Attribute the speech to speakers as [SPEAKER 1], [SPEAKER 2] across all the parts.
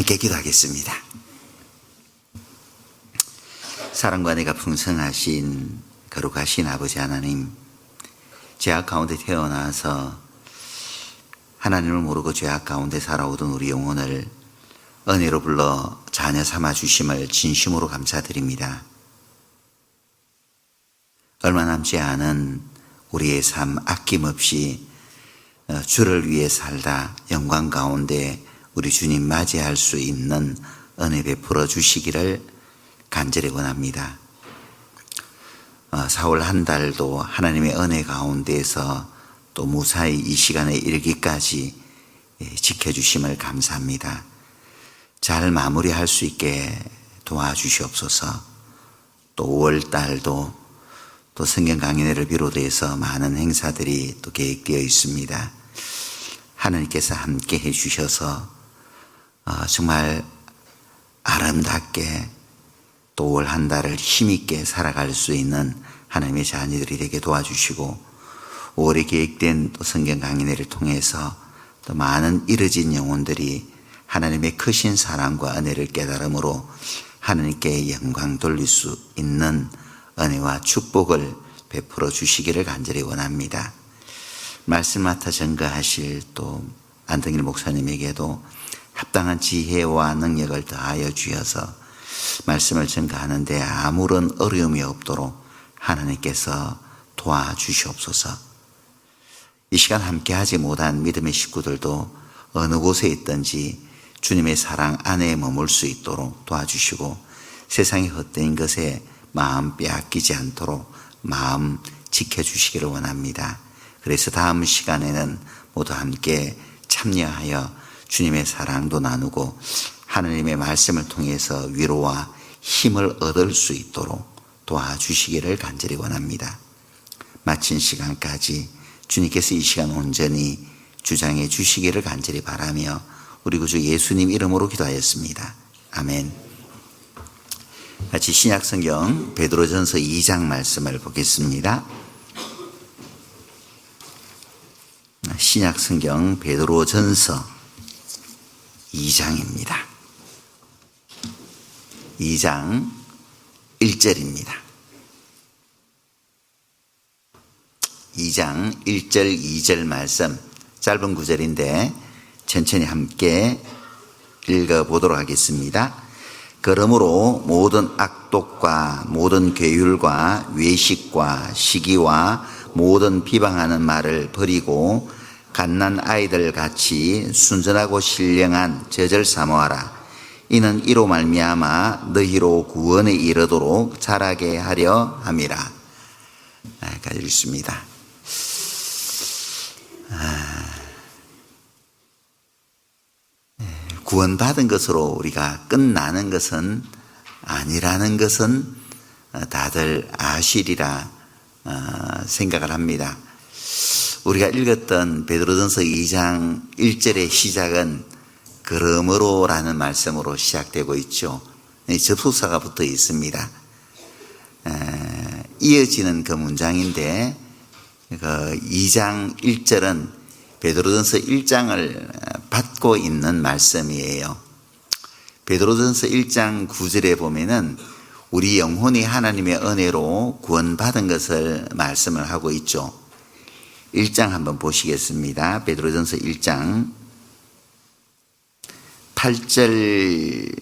[SPEAKER 1] 함께 기도하겠습니다. 사랑과 은혜가 풍성하신 거룩하신 아버지 하나님, 죄악 가운데 태어나서 하나님을 모르고 죄악 가운데 살아오던 우리 영혼을 은혜로 불러 자녀 삼아 주심을 진심으로 감사드립니다. 얼마 남지 않은 우리의 삶 아낌없이 주를 위해 살다 영광 가운데 우리 주님 맞이할 수 있는 은혜 베풀어 주시기를 간절히 원합니다. 4월 한 달도 하나님의 은혜 가운데에서 또 무사히 이 시간에 이르기까지 지켜주심을 감사합니다. 잘 마무리할 수 있게 도와주시옵소서. 또 5월 달도 또 성경 강연회를 비롯해서 많은 행사들이 또 계획되어 있습니다. 하나님께서 함께 해주셔서 정말 아름답게 또 올 한 달을 힘있게 살아갈 수 있는 하나님의 자녀들이 되게 도와주시고 5월에 계획된 또 성경 강연회를 통해서 또 많은 이뤄진 영혼들이 하나님의 크신 사랑과 은혜를 깨달음으로 하나님께 영광 돌릴 수 있는 은혜와 축복을 베풀어 주시기를 간절히 원합니다. 말씀 맡아 전가하실 또 안동일 목사님에게도 합당한 지혜와 능력을 더하여 주셔서 말씀을 전가하는데 아무런 어려움이 없도록 하나님께서 도와주시옵소서. 이 시간 함께하지 못한 믿음의 식구들도 어느 곳에 있든지 주님의 사랑 안에 머물 수 있도록 도와주시고 세상의 헛된 것에 마음 빼앗기지 않도록 마음 지켜주시기를 원합니다. 그래서 다음 시간에는 모두 함께 참여하여 주님의 사랑도 나누고 하나님의 말씀을 통해서 위로와 힘을 얻을 수 있도록 도와주시기를 간절히 원합니다. 마친 시간까지 주님께서 이 시간 온전히 주장해 주시기를 간절히 바라며 우리 구주 예수님 이름으로 기도하였습니다. 아멘. 같이 신약성경 베드로전서 2장 말씀을 보겠습니다. 신약성경 베드로전서 2장입니다. 2장 1절입니다. 2장 1절 2절 말씀 짧은 구절인데 천천히 함께 읽어보도록 하겠습니다. 그러므로 모든 악독과 모든 괴율과 외식과 시기와 모든 비방하는 말을 버리고 갓난 아이들 같이 순전하고 신령한 젖을 사모하라. 이는 이로 말미암아 너희로 구원에 이르도록 자라게 하려 함이라. 여기까지 읽습니다. 구원받은 것으로 우리가 끝나는 것은 아니라는 것은 다들 아시리라 생각을 합니다. 우리가 읽었던 베드로전서 2장 1절의 시작은 그러므로라는 말씀으로 시작되고 있죠. 접속사가 붙어 있습니다. 이어지는 그 문장인데 그 2장 1절은 베드로전서 1장을 받고 있는 말씀이에요. 베드로전서 1장 9절에 보면은 우리 영혼이 하나님의 은혜로 구원받은 것을 말씀을 하고 있죠. 1장 한번 보시겠습니다. 베드로전서 1장 8절에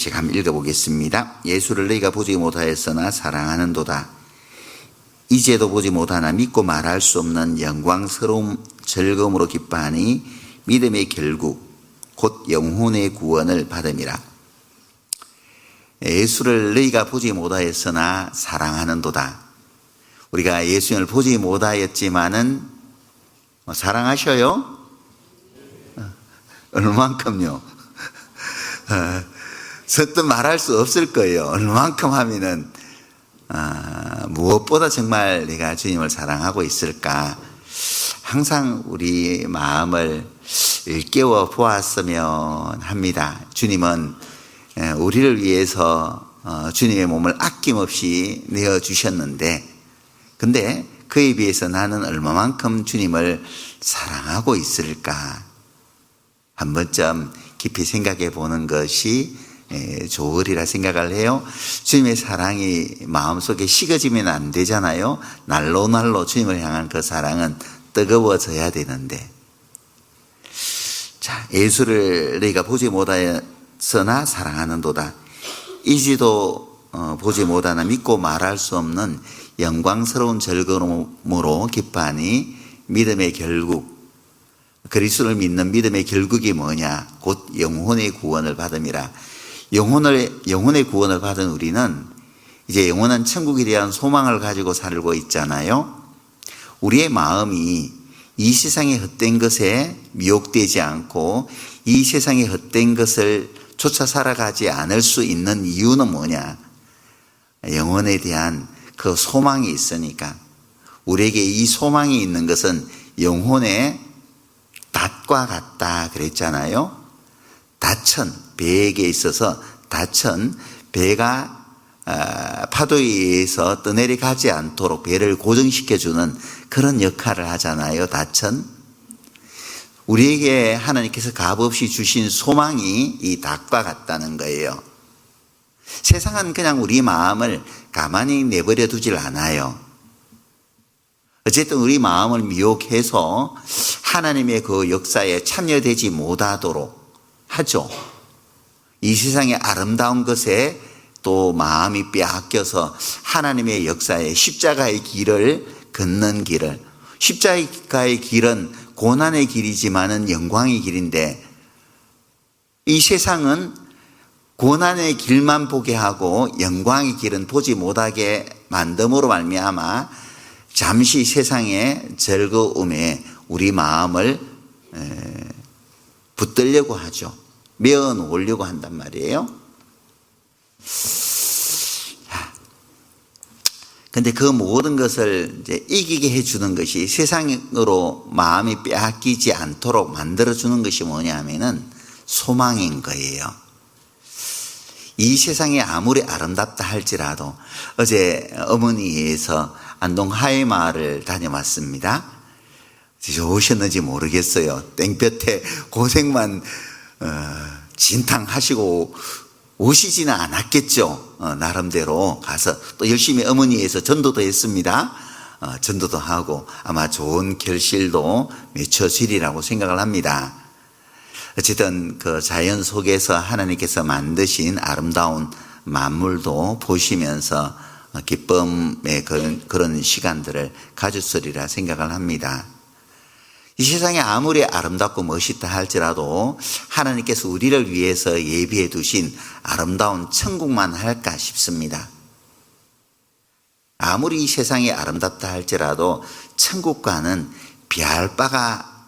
[SPEAKER 1] 제가 한번 읽어보겠습니다. 예수를 너희가 보지 못하였으나 사랑하는도다. 이제도 보지 못하나 믿고 말할 수 없는 영광스러운 즐거움으로 기뻐하니 믿음의 결국 곧 영혼의 구원을 받음이라. 예수를 너희가 보지 못하였으나 사랑하는도다. 우리가 예수님을 보지 못하였지만은 사랑하셔요? 얼마만큼요? 서뜻 말할 수 없을 거예요. 얼마만큼 하면은 무엇보다 정말 내가 주님을 사랑하고 있을까? 항상 우리 마음을 일깨워 보았으면 합니다. 주님은 우리를 위해서 주님의 몸을 아낌없이 내어주셨는데, 근데 그에 비해서 나는 얼마만큼 주님을 사랑하고 있을까? 한 번쯤 깊이 생각해 보는 것이 좋으리라 생각을 해요. 주님의 사랑이 마음속에 식어지면 안 되잖아요. 날로 주님을 향한 그 사랑은 뜨거워져야 되는데, 자, 예수를 너희가 보지 못하였으나 사랑하는도다. 이지도 보지 못하나 믿고 말할 수 없는 영광스러운 즐거움으로 기뻐하니 믿음의 결국, 그리스도를 믿는 믿음의 결국이 뭐냐? 곧 영혼의 구원을 받음이라. 영혼의 구원을 받은 우리는 이제 영원한 천국에 대한 소망을 가지고 살고 있잖아요. 우리의 마음이 이 세상의 헛된 것에 미혹되지 않고 이 세상의 헛된 것을 쫓아 살아가지 않을 수 있는 이유는 뭐냐? 영혼에 대한 그 소망이 있으니까. 우리에게 이 소망이 있는 것은 영혼의 닷과 같다 그랬잖아요. 닷은 배에게 있어서 닷은 배가 파도에 의해서 떠내려가지 않도록 배를 고정시켜주는 그런 역할을 하잖아요. 닷은. 우리에게 하나님께서 값없이 주신 소망이 이 닷과 같다는 거예요. 세상은 그냥 우리 마음을 가만히 내버려 두질 않아요. 어쨌든 우리 마음을 미혹해서 하나님의 그 역사에 참여되지 못하도록 하죠. 이 세상의 아름다운 것에 또 마음이 빼앗겨서 하나님의 역사에 십자가의 길을 걷는 길을, 십자가의 길은 고난의 길이지만은 영광의 길인데, 이 세상은 고난의 길만 보게 하고 영광의 길은 보지 못하게 만듦으로 말미암아 잠시 세상의 즐거움에 우리 마음을 붙들려고 하죠. 메어 놓으려고 한단 말이에요. 근데 그 모든 것을 이제 이기게 해주는 것이, 세상으로 마음이 빼앗기지 않도록 만들어주는 것이 뭐냐면은 소망인 거예요. 이 세상이 아무리 아름답다 할지라도, 어제 어머니에서 안동 하회마을을 다녀왔습니다. 좋으셨는지 모르겠어요. 땡볕에 고생만 진탕하시고 오시지는 않았겠죠. 나름대로 가서 또 열심히 어머니에서 전도도 했습니다. 전도도 하고 아마 좋은 결실도 맺혀지리라고 생각을 합니다. 어쨌든 그 자연 속에서 하나님께서 만드신 아름다운 만물도 보시면서 기쁨의 그런 시간들을 가졌으리라 생각을 합니다. 이 세상에 아무리 아름답고 멋있다 할지라도 하나님께서 우리를 위해서 예비해 두신 아름다운 천국만 할까 싶습니다. 아무리 이 세상이 아름답다 할지라도 천국과는 비할 바가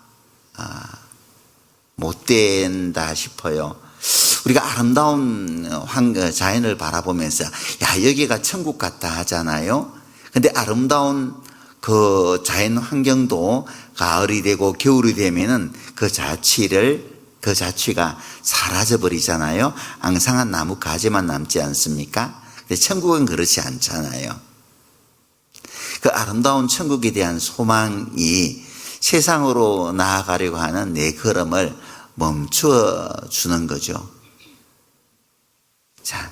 [SPEAKER 1] 못 된다 싶어요. 우리가 아름다운 자연을 바라보면서 야, 여기가 천국 같다 하잖아요. 근데 아름다운 그 자연 환경도 가을이 되고 겨울이 되면은 그 자취가 사라져 버리잖아요. 앙상한 나무 가지만 남지 않습니까? 근데 천국은 그렇지 않잖아요. 그 아름다운 천국에 대한 소망이 세상으로 나아가려고 하는 내 걸음을 멈추어 주는 거죠. 자,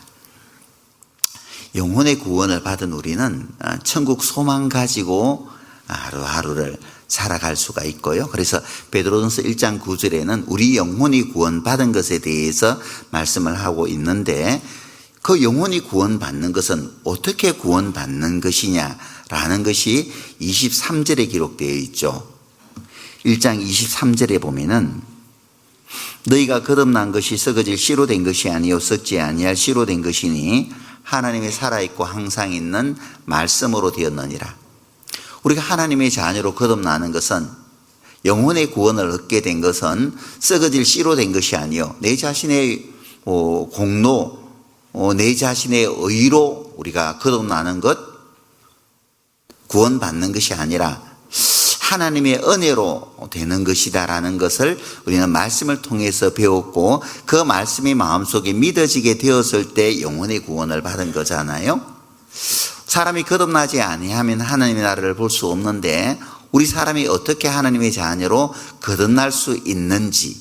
[SPEAKER 1] 영혼의 구원을 받은 우리는 천국 소망 가지고 하루하루를 살아갈 수가 있고요. 그래서 베드로전서 1장 9절에는 우리 영혼이 구원받은 것에 대해서 말씀을 하고 있는데, 그 영혼이 구원받는 것은 어떻게 구원받는 것이냐라는 것이 23절에 기록되어 있죠. 1장 23절에 보면은 너희가 거듭난 것이 썩어질 씨로 된 것이 아니요 썩지 아니할 씨로 된 것이니 하나님의 살아있고 항상 있는 말씀으로 되었느니라. 우리가 하나님의 자녀로 거듭나는 것은, 영혼의 구원을 얻게 된 것은 썩어질 씨로 된 것이 아니요 내 자신의 공로, 내 자신의 의로 우리가 거듭나는 것, 구원받는 것이 아니라 하나님의 은혜로 되는 것이다라는 것을 우리는 말씀을 통해서 배웠고, 그 말씀이 마음속에 믿어지게 되었을 때 영혼의 구원을 받은 거잖아요. 사람이 거듭나지 아니하면 하나님의 나라를 볼 수 없는데, 우리 사람이 어떻게 하나님의 자녀로 거듭날 수 있는지,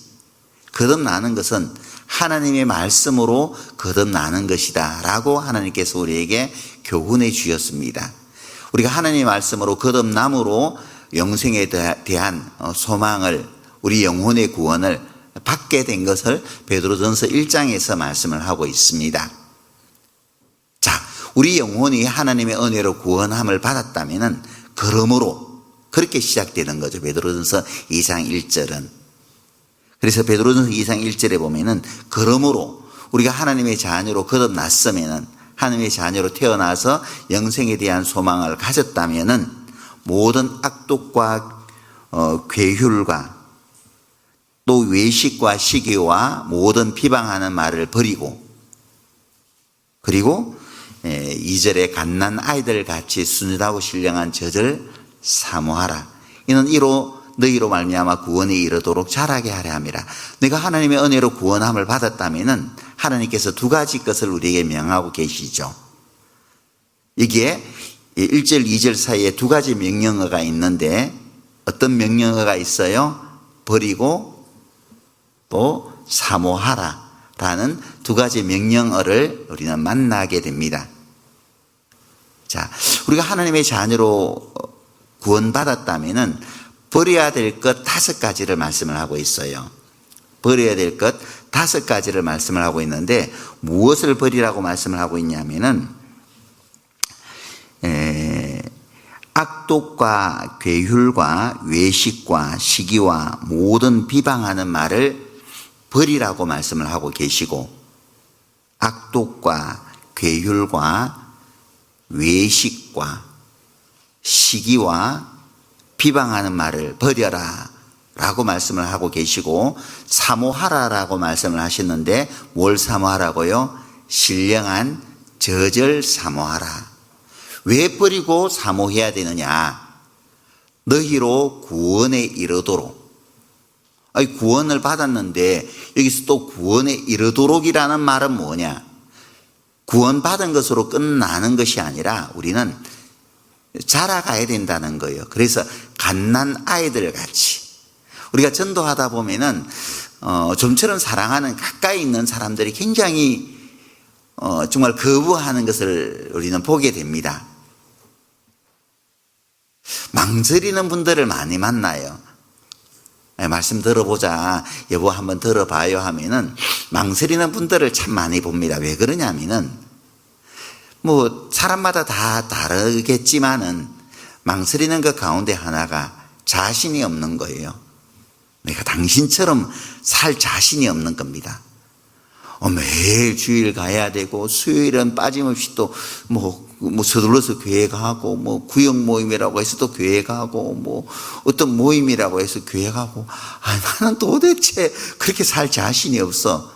[SPEAKER 1] 거듭나는 것은 하나님의 말씀으로 거듭나는 것이다 라고 하나님께서 우리에게 교훈해 주셨습니다. 우리가 하나님의 말씀으로 거듭남으로 영생에 대한 소망을, 우리 영혼의 구원을 받게 된 것을 베드로전서 1장에서 말씀을 하고 있습니다. 자, 우리 영혼이 하나님의 은혜로 구원함을 받았다면은 그러므로, 그렇게 시작되는 거죠. 베드로전서 2장 1절은. 그래서 베드로전서 2장 1절에 보면은 그러므로 우리가 하나님의 자녀로 거듭났으면은, 하나님의 자녀로 태어나서 영생에 대한 소망을 가졌다면은 모든 악독과 괴휼과 또 외식과 시기와 모든 비방하는 말을 버리고, 그리고 2절에 갓난 아이들 같이 순전하고 신령한 젖을 사모하라. 이는 이로 너희로 말미암아 구원에 이르도록 자라게 하려 함이라. 내가 하나님의 은혜로 구원함을 받았다면은 하나님께서 두 가지 것을 우리에게 명하고 계시죠. 이게 1절, 2절 사이에 두 가지 명령어가 있는데 어떤 명령어가 있어요? 버리고 또 사모하라 라는 두 가지 명령어를 우리는 만나게 됩니다. 자, 우리가 하나님의 자녀로 구원받았다면은 버려야 될 것 5가지를 말씀을 하고 있어요. 버려야 될 것 5가지를 말씀을 하고 있는데 무엇을 버리라고 말씀을 하고 있냐면은 악독과 괴휼과 외식과 시기와 모든 비방하는 말을 버리라고 말씀을 하고 계시고, 악독과 괴휼과 외식과 시기와 비방하는 말을 버려라 라고 말씀을 하고 계시고, 사모하라라고 말씀을 하셨는데 뭘 사모하라고요? 신령한 젖을 사모하라. 왜 버리고 사모해야 되느냐? 너희로 구원에 이르도록. 아니, 구원을 받았는데 여기서 또 구원에 이르도록이라는 말은 뭐냐? 구원받은 것으로 끝나는 것이 아니라 우리는 자라가야 된다는 거예요. 그래서 갓난 아이들 같이 우리가 전도하다 보면은 좀처럼 사랑하는 가까이 있는 사람들이 굉장히 정말 거부하는 것을 우리는 보게 됩니다. 망설이는 분들을 많이 만나요. 말씀 들어보자, 여보 한번 들어봐요 하면은 망설이는 분들을 참 많이 봅니다. 왜 그러냐면은 뭐 사람마다 다 다르겠지만은 망설이는 것 가운데 하나가 자신이 없는 거예요. 내가 당신처럼 살 자신이 없는 겁니다. 매일 주일 가야 되고 수요일은 빠짐없이 또 뭐 서둘러서 교회 가고, 뭐 구역 모임이라고 해서 또 교회 가고, 뭐 어떤 모임이라고 해서 교회 가고, 나는 도대체 그렇게 살 자신이 없어.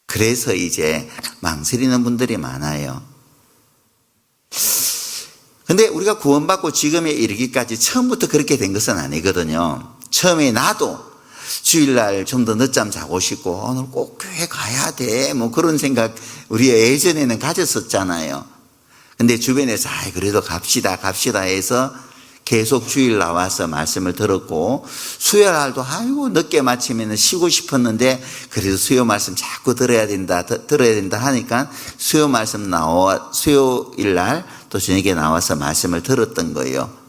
[SPEAKER 1] 그래서 이제 망설이는 분들이 많아요. 근데 우리가 구원받고 지금에 이르기까지 처음부터 그렇게 된 것은 아니거든요. 처음에 나도 주일날 좀 더 늦잠 자고 싶고 오늘 꼭 교회 가야 돼, 뭐 그런 생각 우리 예전에는 가졌었잖아요. 근데 주변에서 그래도 갑시다 해서 계속 주일 나와서 말씀을 들었고, 수요일날도 늦게 마치면 쉬고 싶었는데 그래도 수요 말씀 자꾸 들어야 된다 하니까 수요일날 또 저녁에 나와서 말씀을 들었던 거예요.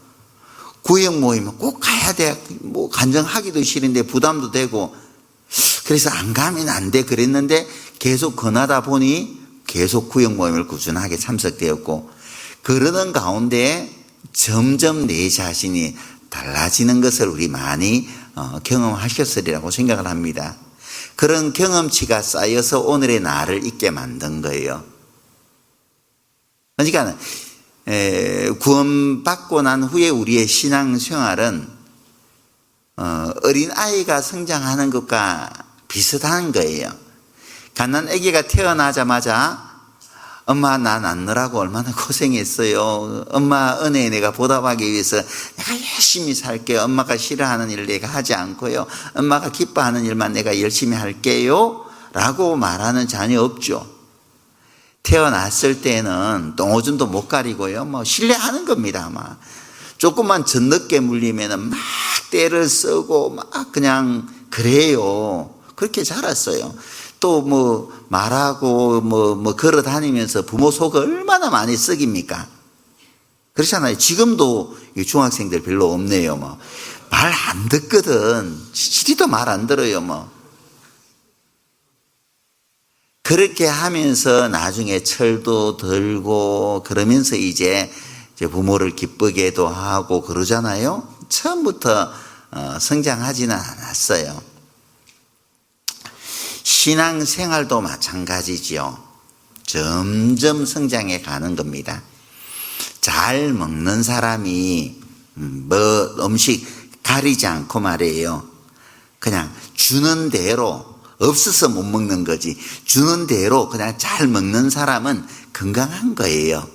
[SPEAKER 1] 구역 모임은 꼭 가야 돼. 뭐 간증하기도 싫은데 부담도 되고, 그래서 안 가면 안 돼 그랬는데 계속 권하다 보니 계속 구역 모임을 꾸준하게 참석되었고, 그러는 가운데 점점 내 자신이 달라지는 것을 우리 많이 경험하셨으리라고 생각을 합니다. 그런 경험치가 쌓여서 오늘의 나를 있게 만든 거예요. 그러니까 구원받고 난 후에 우리의 신앙생활은 어린아이가 성장하는 것과 비슷한 거예요. 갓난 아기가 태어나자마자 엄마 나 낳느라고 얼마나 고생했어요. 엄마 은혜에 내가 보답하기 위해서 내가 열심히 살게요. 엄마가 싫어하는 일 내가 하지 않고요. 엄마가 기뻐하는 일만 내가 열심히 할게요 라고 말하는 자녀 없죠. 태어났을 때는 똥오줌도 못 가리고요. 뭐 신뢰하는 겁니다. 조금만 젖늦게 물리면은 막 때를 쓰고 막 그냥 그래요. 그렇게 자랐어요. 또 뭐 말하고 뭐 걸어 다니면서 부모 속을 얼마나 많이 썩입니까? 그렇잖아요. 지금도 중학생들 별로 없네요. 뭐 말 안 듣거든. 지리도 말 안 들어요. 뭐 그렇게 하면서 나중에 철도 들고 그러면서 이제 부모를 기쁘게도 하고 그러잖아요. 처음부터 성장하지는 않았어요. 신앙생활도 마찬가지죠. 점점 성장해 가는 겁니다. 잘 먹는 사람이 뭐 음식 가리지 않고 말이에요. 그냥 주는 대로, 없어서 못 먹는 거지, 주는 대로 그냥 잘 먹는 사람은 건강한 거예요.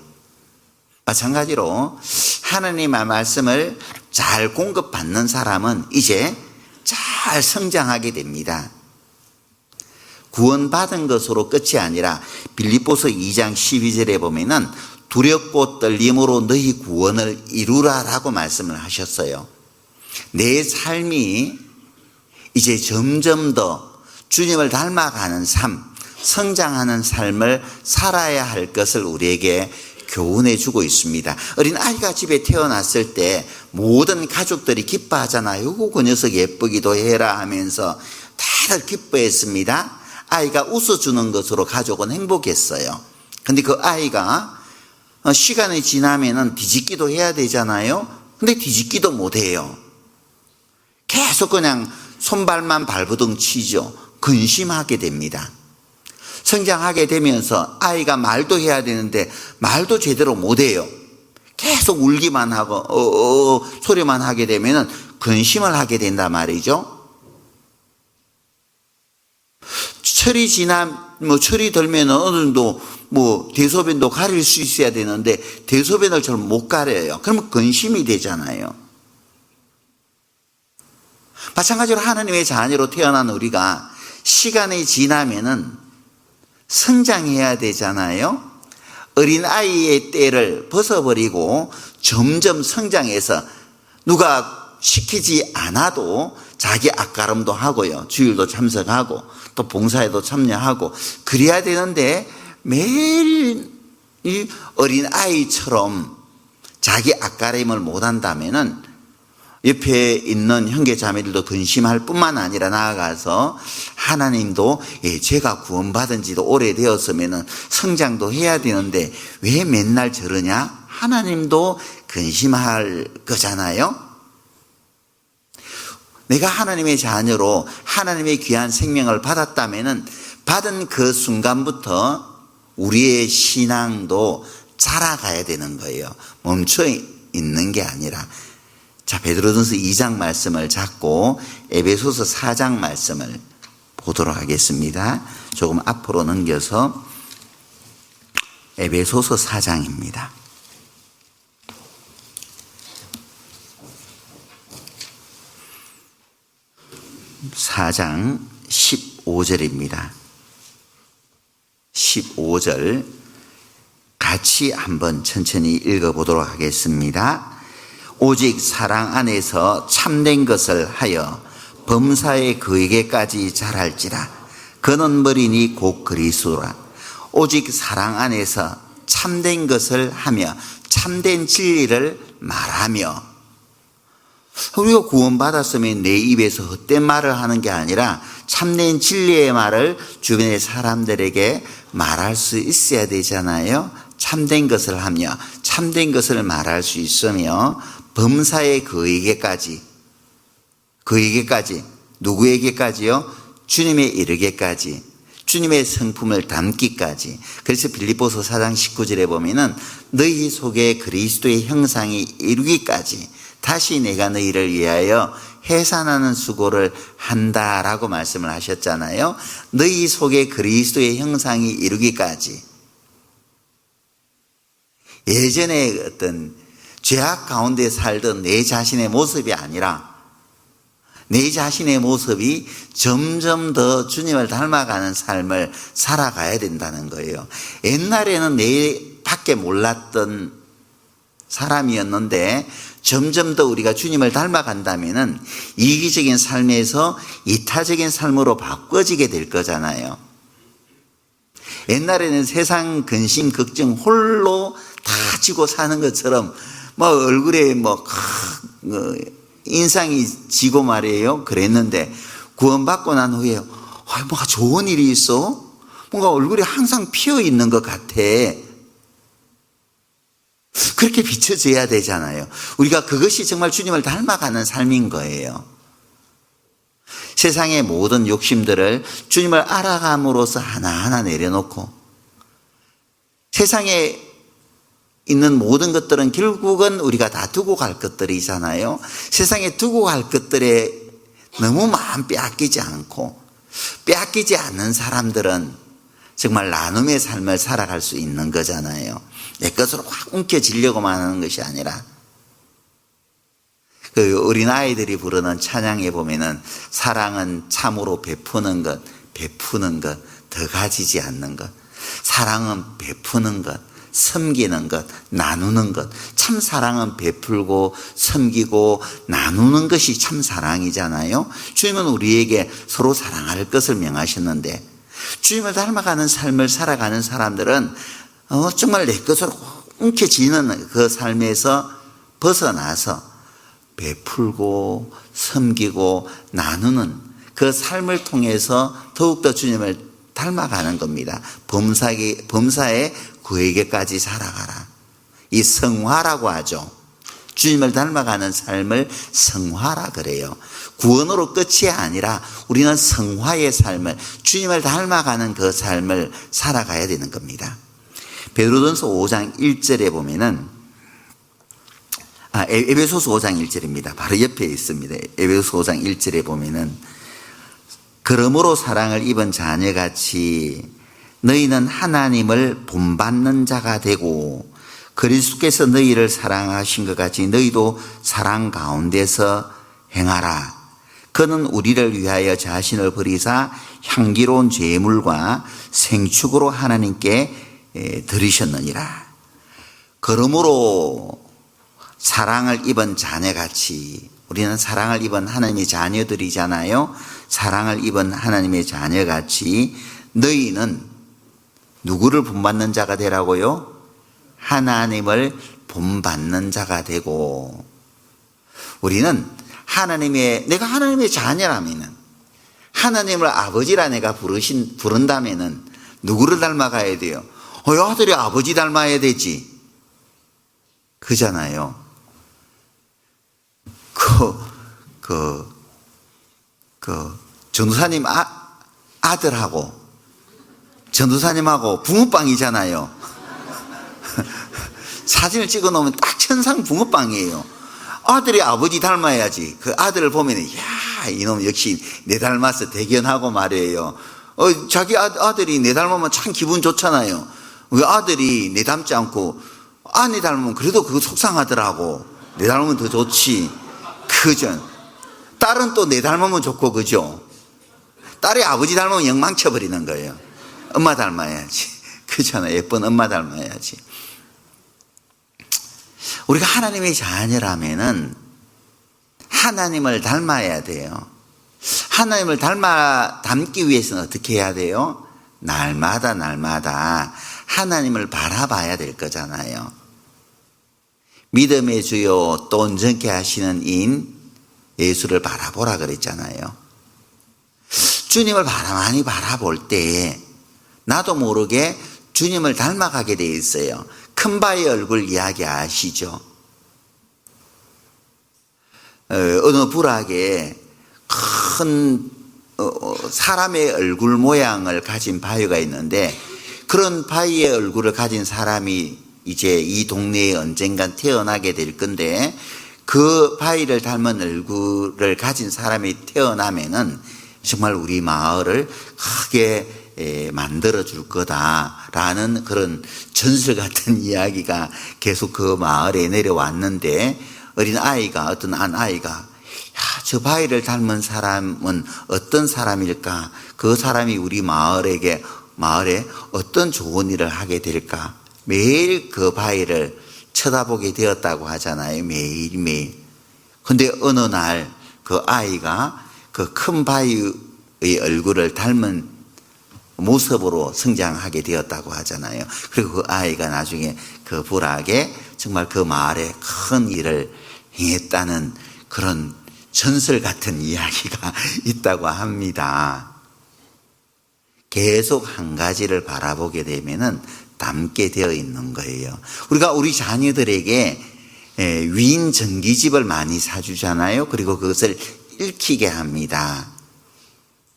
[SPEAKER 1] 마찬가지로 하나님의 말씀을 잘 공급받는 사람은 이제 잘 성장하게 됩니다. 구원받은 것으로 끝이 아니라 빌립보서 2장 12절에 보면은 두렵고 떨림으로 너희 구원을 이루라라고 말씀을 하셨어요. 내 삶이 이제 점점 더 주님을 닮아가는 삶, 성장하는 삶을 살아야 할 것을 우리에게 교훈해 주고 있습니다. 어린아이가 집에 태어났을 때 모든 가족들이 기뻐하잖아요. 그 녀석 예쁘기도 해라 하면서 다들 기뻐했습니다. 아이가 웃어주는 것으로 가족은 행복했어요. 근데 그 아이가 시간이 지나면은 뒤집기도 해야 되잖아요. 근데 뒤집기도 못해요. 계속 그냥 손발만 발버둥 치죠. 근심하게 됩니다. 성장하게 되면서 아이가 말도 해야 되는데 말도 제대로 못해요. 계속 울기만 하고 소리만 하게 되면은 근심을 하게 된단 말이죠. 철이 철이 들면 어느 정도 대소변도 가릴 수 있어야 되는데 대소변을 잘 못 가려요. 그러면 근심이 되잖아요. 마찬가지로 하나님의 자녀로 태어난 우리가 시간이 지나면은 성장해야 되잖아요. 어린아이의 때를 벗어버리고 점점 성장해서 누가 시키지 않아도 자기 앞가름도 하고요. 주일도 참석하고 또 봉사에도 참여하고 그래야 되는데 매일 이 어린아이처럼 자기 앞가림을 못한다면은 옆에 있는 형제자매들도 근심할 뿐만 아니라 나아가서 하나님도 제가 구원받은 지도 오래되었으면 성장도 해야 되는데 왜 맨날 저러냐? 하나님도 근심할 거잖아요. 내가 하나님의 자녀로 하나님의 귀한 생명을 받았다면 받은 그 순간부터 우리의 신앙도 자라가야 되는 거예요. 멈춰 있는 게 아니라. 자, 베드로전서 2장 말씀을 잡고 에베소서 4장 말씀을 보도록 하겠습니다. 조금 앞으로 넘겨서 에베소서 4장입니다. (4장) 15절입니다. 15절 같이 한번 천천히 읽어보도록 하겠습니다. 오직 사랑 안에서 참된 것을 하여 범사의 그에게까지 자랄지라. 그는 머리니 곧 그리스도라. 오직 사랑 안에서 참된 것을 하며 참된 진리를 말하며. 우리가 구원받았으면 내 입에서 헛된 말을 하는 게 아니라 참된 진리의 말을 주변의 사람들에게 말할 수 있어야 되잖아요. 참된 것을 하며 참된 것을 말할 수 있으며 범사의 그에게까지 누구에게까지요? 주님에 이르게까지, 주님의 성품을 담기까지. 그래서 빌립보서 4장 19절에 보면은 너희 속에 그리스도의 형상이 이루기까지 다시 내가 너희를 위하여 해산하는 수고를 한다라고 말씀을 하셨잖아요. 너희 속에 그리스도의 형상이 이루기까지. 예전에 어떤 죄악 가운데 살던 내 자신의 모습이 아니라 내 자신의 모습이 점점 더 주님을 닮아가는 삶을 살아가야 된다는 거예요. 옛날에는 내 밖에 몰랐던 사람이었는데 점점 더 우리가 주님을 닮아간다면은 이기적인 삶에서 이타적인 삶으로 바꿔지게 될 거잖아요. 옛날에는 세상 근심 걱정 홀로 다 지고 사는 것처럼 뭐 얼굴에 뭐 인상이 지고 말이에요. 그랬는데 구원받고 난 후에 뭔가 좋은 일이 있어? 뭔가 얼굴이 항상 피어 있는 것 같아. 그렇게 비춰져야 되잖아요. 우리가 그것이 정말 주님을 닮아가는 삶인 거예요. 세상의 모든 욕심들을 주님을 알아감으로써 하나하나 내려놓고 세상에 있는 모든 것들은 결국은 우리가 다 두고 갈 것들이잖아요. 세상에 두고 갈 것들에 너무 마음 빼앗기지 않고 빼앗기지 않는 사람들은 정말 나눔의 삶을 살아갈 수 있는 거잖아요. 내 것으로 확 움켜쥐려고만 하는 것이 아니라 그 어린아이들이 부르는 찬양에 보면은 사랑은 참으로 베푸는 것, 더 가지지 않는 것. 사랑은 베푸는 것, 섬기는 것, 나누는 것. 참 사랑은 베풀고 섬기고 나누는 것이 참 사랑이잖아요. 주님은 우리에게 서로 사랑할 것을 명하셨는데 주님을 닮아가는 삶을 살아가는 사람들은 정말 내 것으로 움켜쥐는 그 삶에서 벗어나서 베풀고 섬기고 나누는 그 삶을 통해서 더욱더 주님을 닮아가는 겁니다. 범사에 그에게까지 살아가라. 이 성화라고 하죠. 주님을 닮아가는 삶을 성화라 그래요. 구원으로 끝이 아니라 우리는 성화의 삶을, 주님을 닮아가는 그 삶을 살아가야 되는 겁니다. 베드로전서 5장 1절에 보면은 에베소서 5장 1절입니다. 바로 옆에 있습니다. 에베소서 5장 1절에 보면은 그러므로 사랑을 입은 자녀같이 너희는 하나님을 본받는 자가 되고 그리스도께서 너희를 사랑하신 것 같이 너희도 사랑 가운데서 행하라. 그는 우리를 위하여 자신을 버리사 향기로운 제물과 생축으로 하나님께 드리셨느니라. 그러므로 사랑을 입은 자녀같이, 우리는 사랑을 입은 하나님의 자녀들이잖아요. 사랑을 입은 하나님의 자녀같이 너희는 누구를 본받는 자가 되라고요? 하나님을 본받는 자가 되고, 우리는 내가 하나님의 자녀라면은, 하나님을 아버지라 내가 부른다면은 누구를 닮아가야 돼요? 아들이 아버지 닮아야 되지. 그잖아요. 전도사님 아들하고 전도사님하고 붕어빵이잖아요. 사진을 찍어 놓으면 딱 천상 붕어빵이에요. 아들이 아버지 닮아야지. 그 아들을 보면 이놈 역시 내 닮아서 대견하고 말이에요. 자기 아들이 내 닮으면 참 기분 좋잖아요. 왜 아들이 내 닮지 않고 아내 닮으면 그래도 그거 속상하더라고. 내 닮으면 더 좋지. 그죠? 딸은 또 내 닮으면 좋고, 그죠? 딸이 아버지 닮으면 영망쳐버리는 거예요. 엄마 닮아야지. 그렇잖아요. 예쁜 엄마 닮아야지. 우리가 하나님의 자녀라면은 하나님을 닮아야 돼요. 하나님을 닮기 위해서는 어떻게 해야 돼요? 날마다 하나님을 바라봐야 될 거잖아요. 믿음의 주요 또 온전케 하시는 인 예수를 바라보라 그랬잖아요. 주님을 많이 바라볼 때 나도 모르게 주님을 닮아가게 돼 있어요. 큰 바의 얼굴 이야기 아시죠? 어느 부락에 큰 사람의 얼굴 모양을 가진 바위가 있는데, 그런 바위의 얼굴을 가진 사람이 이제 이 동네에 언젠간 태어나게 될 건데, 그 바위를 닮은 얼굴을 가진 사람이 태어나면은 정말 우리 마을을 크게 만들어 줄 거다라는 그런 전설 같은 이야기가 계속 그 마을에 내려왔는데, 어떤 한 아이가 저 바위를 닮은 사람은 어떤 사람일까? 그 사람이 우리 마을에 어떤 좋은 일을 하게 될까? 매일 그 바위를 쳐다보게 되었다고 하잖아요. 매일매일. 근데 어느 날 그 아이가 그 큰 바위의 얼굴을 닮은 모습으로 성장하게 되었다고 하잖아요. 그리고 그 아이가 나중에 그 부락에 정말 그 마을에 큰 일을 행했다는 그런 전설 같은 이야기가 있다고 합니다. 계속 한 가지를 바라보게 되면은 닮게 되어 있는 거예요. 우리가 우리 자녀들에게 위인 전기집을 많이 사주잖아요. 그리고 그것을 읽히게 합니다.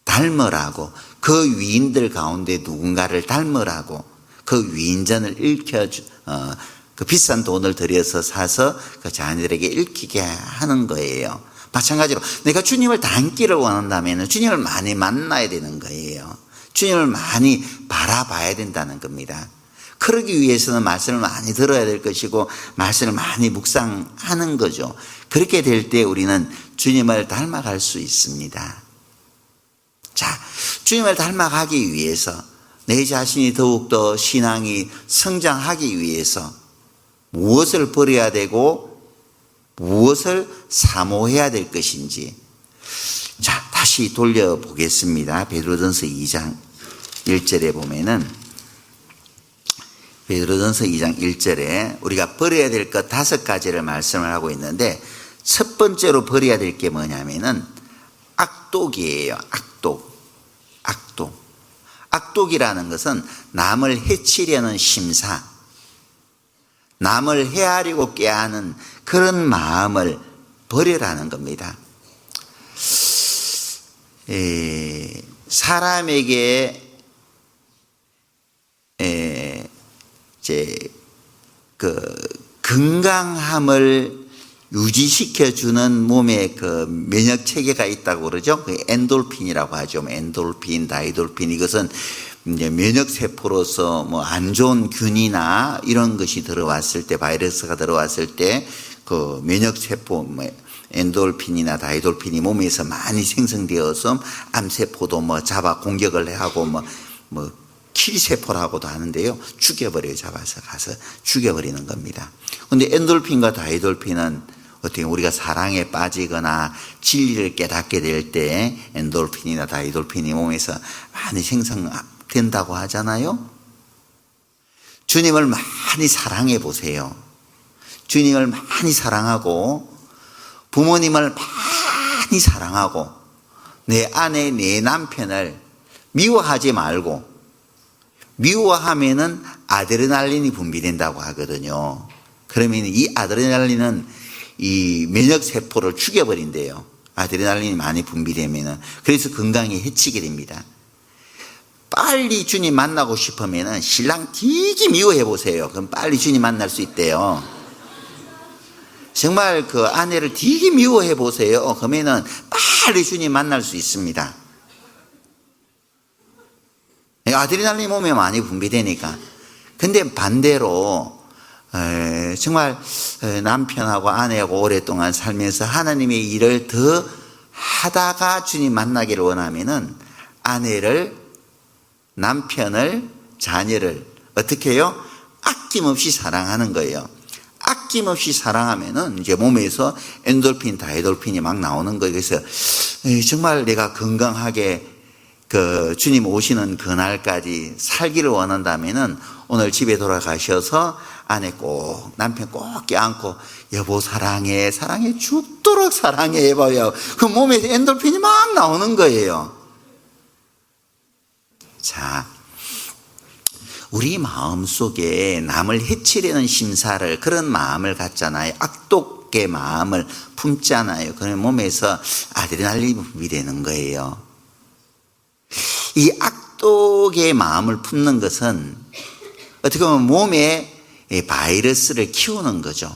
[SPEAKER 1] 닮으라고. 그 위인들 가운데 누군가를 닮으라고. 그 위인전을 그 비싼 돈을 들여서 사서 그 자녀들에게 읽히게 하는 거예요. 마찬가지로 내가 주님을 닮기를 원한다면 주님을 많이 만나야 되는 거예요. 주님을 많이 바라봐야 된다는 겁니다. 그러기 위해서는 말씀을 많이 들어야 될 것이고 말씀을 많이 묵상하는 거죠. 그렇게 될 때 우리는 주님을 닮아갈 수 있습니다. 자, 주님을 닮아가기 위해서 내 자신이 더욱더 신앙이 성장하기 위해서 무엇을 버려야 되고 무엇을 사모해야 될 것인지. 자, 다시 돌려보겠습니다. 베드로전서 2장 1절에 보면은 베드로전서 2장 1절에 우리가 버려야 될 것 5가지를 말씀을 하고 있는데 첫 번째로 버려야 될 게 뭐냐면은 악독이에요. 악독이라는 것은 남을 해치려는 심사, 남을 헤아리고 꾀하는 그런 마음을 버리라는 겁니다. 사람에게 건강함을 유지시켜주는 몸의 그 면역 체계가 있다고 그러죠. 그 엔돌핀이라고 하죠. 엔돌핀, 다이돌핀. 이것은 이제 면역 세포로서 뭐 안 좋은 균이나 이런 것이 들어왔을 때, 바이러스가 들어왔을 때 그 면역 세포, 엔돌핀이나 다이돌핀이 몸에서 많이 생성되어서 암세포도 뭐 잡아 공격을 하고 뭐 킬세포라고도 하는데요. 죽여버려요. 잡아서 가서 죽여버리는 겁니다. 근데 엔돌핀과 다이돌핀은 어떻게 우리가 사랑에 빠지거나 진리를 깨닫게 될 때 엔돌핀이나 다이돌핀이 몸에서 많이 생성된다고 하잖아요. 주님을 많이 사랑해 보세요. 주님을 많이 사랑하고 부모님을 많이 사랑하고 내 아내, 내 남편을 미워하지 말고, 미워하면은 아드레날린이 분비된다고 하거든요. 그러면 이 아드레날린은 이 면역세포를 죽여버린대요. 아드레날린이 많이 분비되면은. 그래서 건강에 해치게 됩니다. 빨리 주님 만나고 싶으면은 신랑 되게 미워해 보세요. 그럼 빨리 주님 만날 수 있대요. 정말 그 아내를 되게 미워해 보세요. 그러면은 빨리 주님 만날 수 있습니다. 아드레날린 몸에 많이 분비되니까. 근데 반대로 정말 남편하고 아내하고 오랫동안 살면서 하나님의 일을 더 하다가 주님 만나기를 원하면은 아내를, 남편을, 자녀를 어떻게 해요? 아낌없이 사랑하는 거예요. 아낌없이 사랑하면은 이제 몸에서 엔돌핀, 다이돌핀이 막 나오는 거예요. 그래서 정말 내가 건강하게 그 주님 오시는 그날까지 살기를 원한다면은 오늘 집에 돌아가셔서 아내 꼭, 남편 꼭 껴안고 여보 사랑해, 사랑해, 죽도록 사랑해 해봐요. 그 몸에서 엔돌핀이 막 나오는 거예요. 자, 우리 마음속에 남을 해치려는 심사를, 그런 마음을 갖잖아요. 악독의 마음을 품잖아요. 그러면 몸에서 아드레날린이 분비되는 거예요. 이 악독의 마음을 품는 것은 어떻게 보면 몸에 바이러스를 키우는 거죠.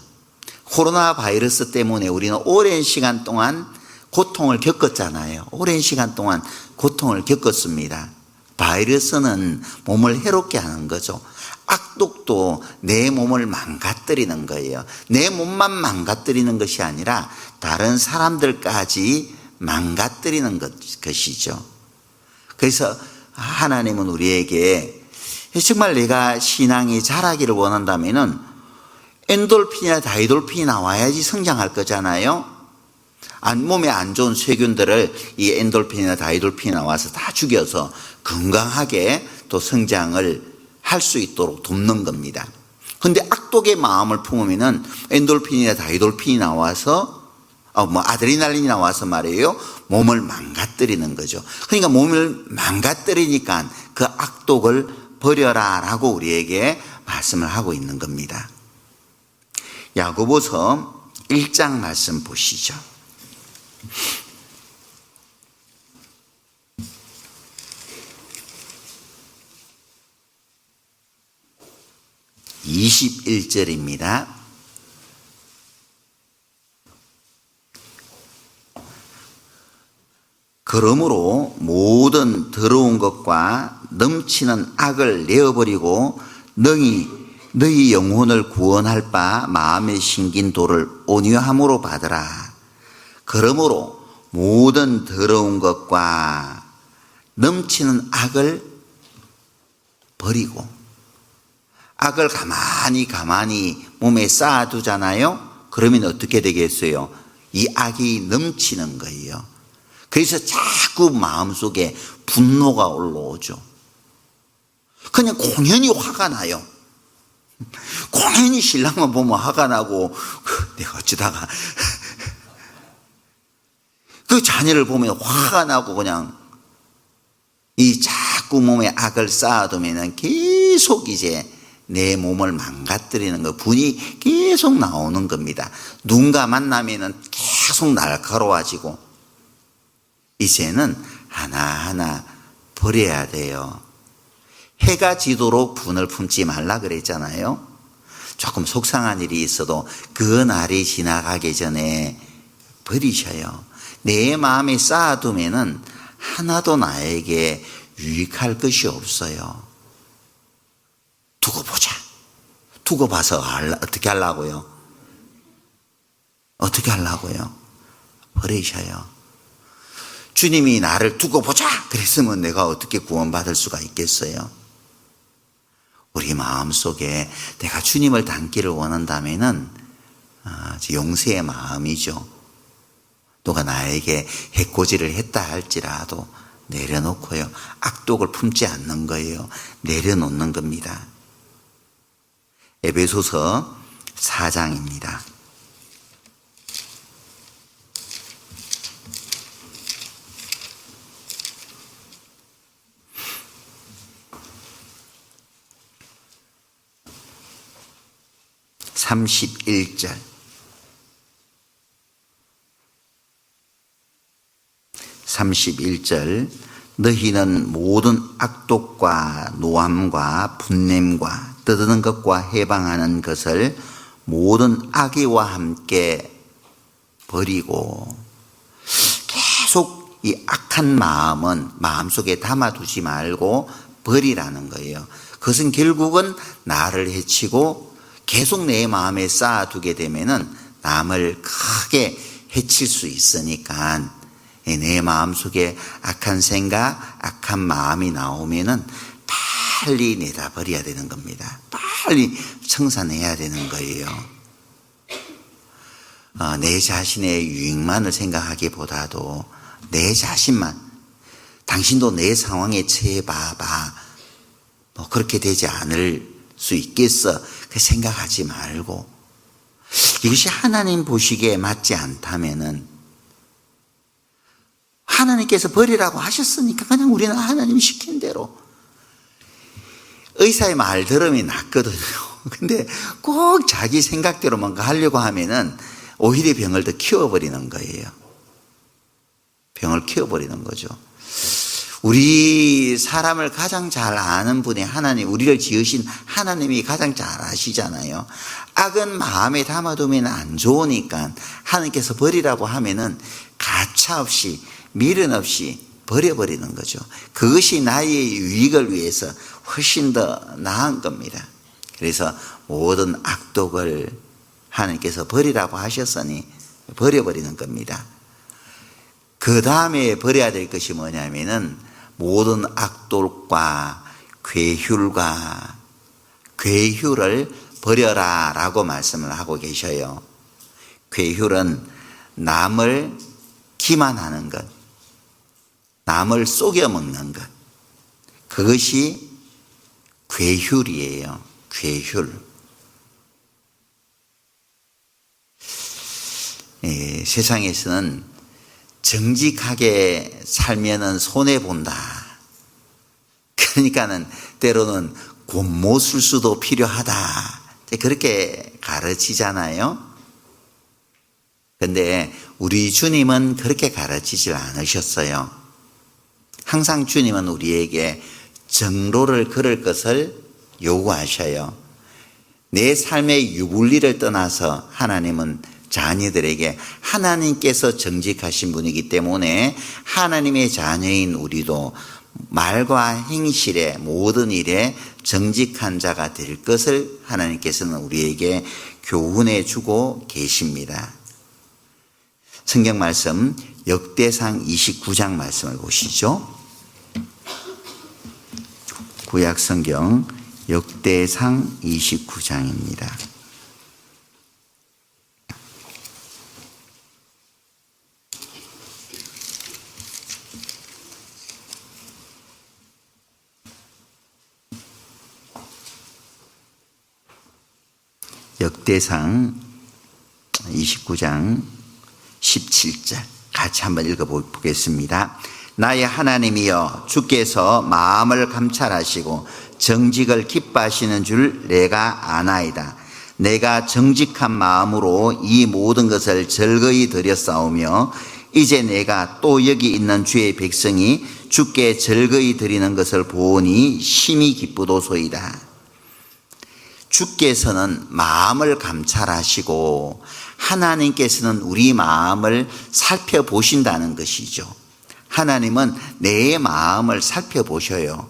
[SPEAKER 1] 코로나 바이러스 때문에 우리는 오랜 시간 동안 고통을 겪었잖아요. 오랜 시간 동안 고통을 겪었습니다. 바이러스는 몸을 해롭게 하는 거죠. 악독도 내 몸을 망가뜨리는 거예요. 내 몸만 망가뜨리는 것이 아니라 다른 사람들까지 망가뜨리는 것이죠. 그래서 하나님은 우리에게 정말 내가 신앙이 자라기를 원한다면은 엔돌핀이나 다이돌핀이 나와야지 성장할 거잖아요. 몸에 안 좋은 세균들을 이 엔돌핀이나 다이돌핀이 나와서 다 죽여서 건강하게 또 성장을 할 수 있도록 돕는 겁니다. 근데 악독의 마음을 품으면은 엔돌핀이나 다이돌핀이 나와서 아드레날린이 나와서 말이에요. 몸을 망가뜨리는 거죠. 그러니까 몸을 망가뜨리니까 그 악독을 버려라라고 우리에게 말씀을 하고 있는 겁니다. 야고보서 1장 말씀 보시죠. 21절입니다. 그러므로 모든 더러운 것과 넘치는 악을 내어버리고 너희 영혼을 구원할 바 마음에 심긴 도를 온유함으로 받으라. 그러므로 모든 더러운 것과 넘치는 악을 버리고, 악을 가만히 몸에 쌓아두잖아요. 그러면 어떻게 되겠어요? 이 악이 넘치는 거예요. 그래서 자꾸 마음속에 분노가 올라오죠. 그냥 공연히 화가 나요. 공연히 신랑만 보면 화가 나고, 내가 어쩌다가 그 자녀를 보면 화가 나고, 그냥 이 자꾸 몸에 악을 쌓아두면 계속 이제 내 몸을 망가뜨리는 거, 분이 계속 나오는 겁니다. 누군가 만나면은 계속 날카로워지고, 이제는 하나하나 버려야 돼요. 해가 지도록 분을 품지 말라 그랬잖아요. 조금 속상한 일이 있어도 그 날이 지나가기 전에 버리셔요. 내 마음에 쌓아두면은 하나도 나에게 유익할 것이 없어요. 두고 보자. 두고 봐서 어떻게 하려고요? 어떻게 하려고요? 버리셔요. 주님이 나를 두고 보자 그랬으면 내가 어떻게 구원받을 수가 있겠어요? 우리 마음속에 내가 주님을 닮기를 원한다면은 용서의 마음이죠. 누가 나에게 해코지를 했다 할지라도 내려놓고요. 악독을 품지 않는 거예요. 내려놓는 겁니다. 에베소서 4장입니다. (31절) 너희는 모든 악독과 노함과 분냄과 떠드는 것과 해방하는 것을 모든 악의와 함께 버리고, 계속 이 악한 마음은 마음속에 담아두지 말고 버리라는 거예요. 그것은 결국은 나를 해치고 계속 내 마음에 쌓아두게 되면은 남을 크게 해칠 수 있으니까 내 마음속에 악한 생각, 악한 마음이 나오면은 빨리 내다버려야 되는 겁니다. 빨리 청산해야 되는 거예요. 내 자신의 유익만을 생각하기보다도 내 자신만, 당신도 내 상황에 처해 봐봐. 그렇게 되지 않을 수 있겠어. 그 생각하지 말고, 이것이 하나님 보시기에 맞지 않다면은 하나님께서 버리라고 하셨으니까 그냥 우리는 하나님 시킨 대로. 의사의 말 들으면 낫거든요. 근데 꼭 자기 생각대로 뭔가 하려고 하면은 오히려 병을 더 키워버리는 거예요. 병을 키워버리는 거죠. 우리 사람을 가장 잘 아는 분이 하나님, 우리를 지으신 하나님이 가장 잘 아시잖아요. 악은 마음에 담아두면 안 좋으니까 하나님께서 버리라고 하면은 가차없이 미련 없이 버려버리는 거죠. 그것이 나의 유익을 위해서 훨씬 더 나은 겁니다. 그래서 모든 악독을 하나님께서 버리라고 하셨으니 버려버리는 겁니다. 그 다음에 버려야 될 것이 뭐냐면은 모든 악독과 괴휼을 버려라 라고 말씀을 하고 계셔요. 괴휼은 남을 기만하는 것, 남을 속여 먹는 것, 그것이 괴휼이에요. 괴휼. 세상에서는 정직하게 살면은 손해본다. 그러니까는 때로는 곤모술수도 필요하다. 그렇게 가르치잖아요. 근데 우리 주님은 그렇게 가르치질 않으셨어요. 항상 주님은 우리에게 정로를 걸을 것을 요구하셔요. 내 삶의 유불리를 떠나서 하나님은 자녀들에게 하나님께서 정직하신 분이기 때문에 하나님의 자녀인 우리도 말과 행실의 모든 일에 정직한 자가 될 것을 하나님께서는 우리에게 교훈해 주고 계십니다. 성경 말씀 역대상 29장 말씀을 보시죠. 구약 성경 역대상 29장입니다. 역대상 29장 17절 같이 한번 읽어보겠습니다. 나의 하나님이여, 주께서 마음을 감찰하시고 정직을 기뻐하시는 줄 내가 아나이다. 내가 정직한 마음으로 이 모든 것을 즐거이 드렸사오며 이제 내가 또 여기 있는 주의 백성이 주께 즐거이 드리는 것을 보니 심히 기쁘도소이다. 주께서는 마음을 감찰하시고 하나님께서는 우리 마음을 살펴보신다는 것이죠. 하나님은 내 마음을 살펴보셔요.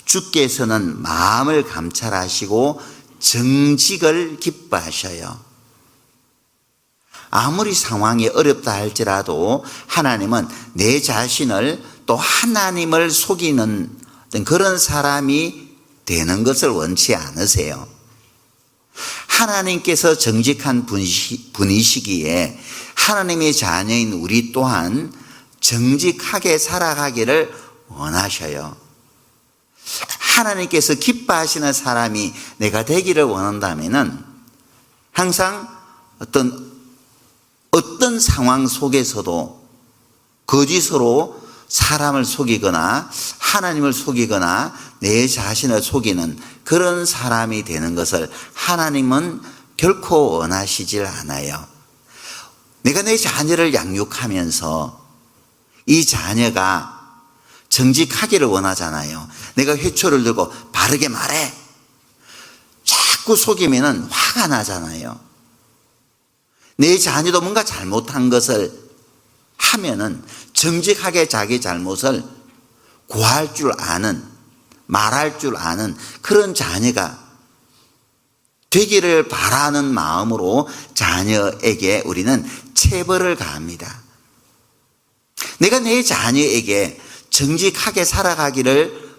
[SPEAKER 1] 주께서는 마음을 감찰하시고 정직을 기뻐하셔요. 아무리 상황이 어렵다 할지라도 하나님은 내 자신을 또 하나님을 속이는 그런 사람이 되는 것을 원치 않으세요. 하나님께서 정직한 분이시기에 하나님의 자녀인 우리 또한 정직하게 살아가기를 원하셔요. 하나님께서 기뻐하시는 사람이 내가 되기를 원한다면은 항상 어떤 상황 속에서도 거짓으로 사람을 속이거나 하나님을 속이거나 내 자신을 속이는 그런 사람이 되는 것을 하나님은 결코 원하시질 않아요. 내가 내 자녀를 양육하면서 이 자녀가 정직하기를 원하잖아요. 내가 회초를 들고 바르게 말해. 자꾸 속이면 화가 나잖아요. 내 자녀도 뭔가 잘못한 것을 하면은 정직하게 자기 잘못을 고할 줄 아는, 말할 줄 아는 그런 자녀가 되기를 바라는 마음으로 자녀에게 우리는 체벌을 가합니다. 내가 내 자녀에게 정직하게 살아가기를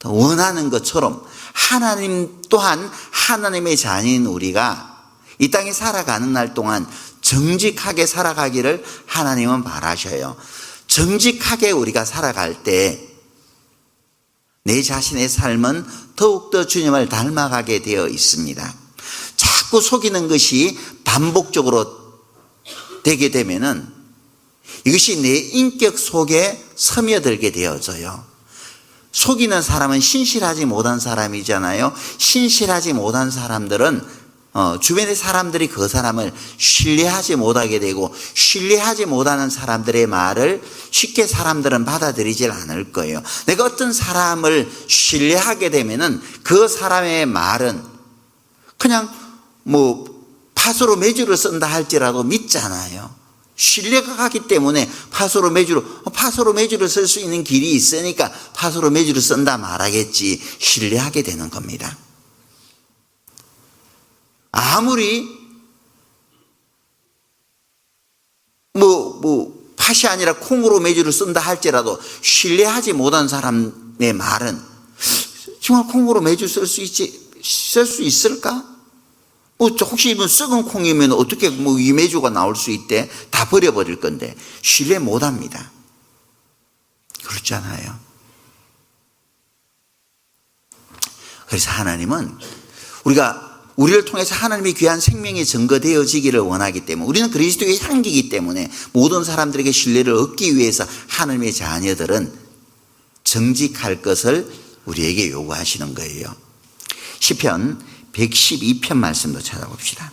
[SPEAKER 1] 원하는 것처럼 하나님 또한 하나님의 자녀인 우리가 이 땅에 살아가는 날 동안 정직하게 살아가기를 하나님은 바라셔요. 정직하게 우리가 살아갈 때 내 자신의 삶은 더욱더 주님을 닮아가게 되어 있습니다. 자꾸 속이는 것이 반복적으로 되게 되면은 이것이 내 인격 속에 스며들게 되어져요. 속이는 사람은 신실하지 못한 사람이잖아요. 신실하지 못한 사람들은 주변의 사람들이 그 사람을 신뢰하지 못하게 되고 신뢰하지 못하는 사람들의 말을 쉽게 사람들은 받아들이질 않을 거예요. 내가 어떤 사람을 신뢰하게 되면은 그 사람의 말은 그냥 팥으로 메주를 쓴다 할지라도 믿잖아요. 신뢰가 가기 때문에 팥으로 메주를 쓸 수 있는 길이 있으니까 팥으로 메주를 쓴다 말하겠지 신뢰하게 되는 겁니다. 아무리 팥이 아니라 콩으로 메주를 쓴다 할지라도 신뢰하지 못한 사람의 말은 정말 콩으로 메주 쓸 수 있을까? 혹시 뭐 썩은 콩이면 어떻게 뭐 위메주가 나올 수 있대? 다 버려버릴 건데 신뢰 못 합니다. 그렇잖아요. 그래서 하나님은 우리를 통해서 하나님의 귀한 생명이 증거되어지기를 원하기 때문에, 우리는 그리스도의 향기이기 때문에 모든 사람들에게 신뢰를 얻기 위해서 하나님의 자녀들은 정직할 것을 우리에게 요구하시는 거예요. 시편 112편 말씀도 찾아봅시다.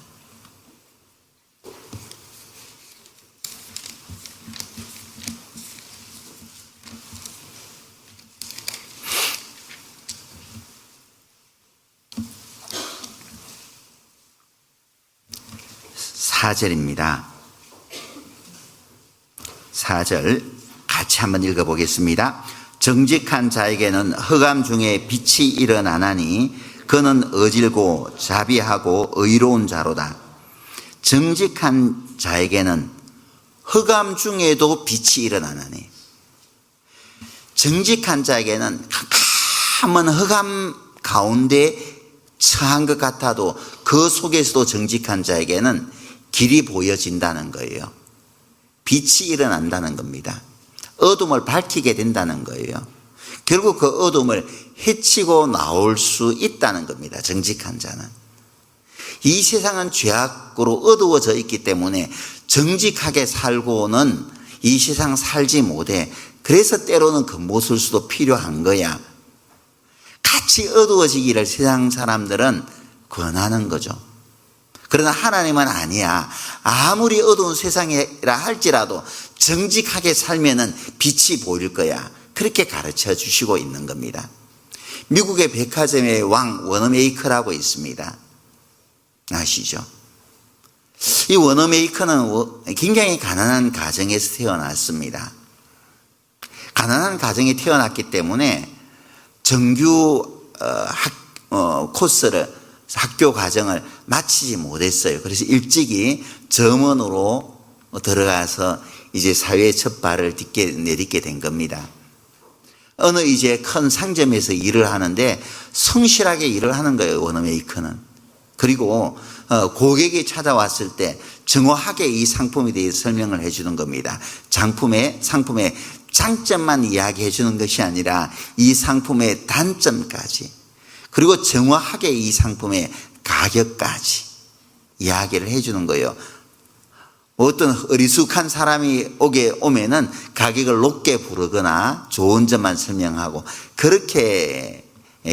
[SPEAKER 1] (4절입니다) 4절 같이 한번 읽어보겠습니다. 정직한 자에게는 흑암 중에 빛이 일어나나니 그는 어질고 자비하고 의로운 자로다. 정직한 자에게는 흑암 중에도 빛이 일어나나니, 정직한 자에게는 캄캄한 흑암 가운데 처한 것 같아도 그 속에서도 정직한 자에게는 길이 보여진다는 거예요. 빛이 일어난다는 겁니다. 어둠을 밝히게 된다는 거예요. 결국 그 어둠을 헤치고 나올 수 있다는 겁니다. 정직한 자는. 이 세상은 죄악으로 어두워져 있기 때문에 정직하게 살고는 이 세상 살지 못해. 그래서 때로는 겉모술수도 필요한 거야. 같이 어두워지기를 세상 사람들은 권하는 거죠. 그러나 하나님은 아니야. 아무리 어두운 세상이라 할지라도 정직하게 살면은 빛이 보일 거야. 그렇게 가르쳐 주시고 있는 겁니다. 미국의 백화점의 왕 워너메이커라고 있습니다. 아시죠? 이 워너메이커는 굉장히 가난한 가정에서 태어났습니다. 가난한 가정에 태어났기 때문에 정규 코스를, 학교 과정을 마치지 못했어요. 그래서 일찍이 점원으로 들어가서 이제 사회에 첫 발을 내딛게 된 겁니다. 어느 이제 큰 상점에서 일을 하는데 성실하게 일을 하는 거예요, 워너메이커는. 그리고 고객이 찾아왔을 때 정확하게 이 상품에 대해서 설명을 해주는 겁니다. 상품의 장점만 이야기해 주는 것이 아니라 이 상품의 단점까지, 그리고 정확하게 이 상품의 가격까지 이야기를 해 주는 거예요. 어떤 어리숙한 사람이 오면은 가격을 높게 부르거나 좋은 점만 설명하고, 그렇게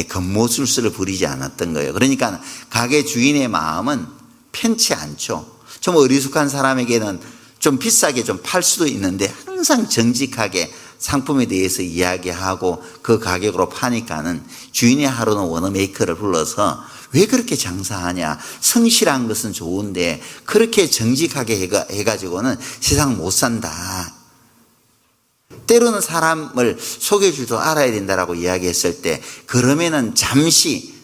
[SPEAKER 1] 겉모술수를 부리지 않았던 거예요. 그러니까 가게 주인의 마음은 편치 않죠. 좀 어리숙한 사람에게는 좀 비싸게 좀 팔 수도 있는데 항상 정직하게 상품에 대해서 이야기하고 그 가격으로 파니까는 주인의 하루는 워너메이커를 불러서 왜 그렇게 장사하냐, 성실한 것은 좋은데 그렇게 정직하게 해가지고는 세상 못 산다. 때로는 사람을 속일 줄도 알아야 된다라고 이야기했을 때, 그러면은 잠시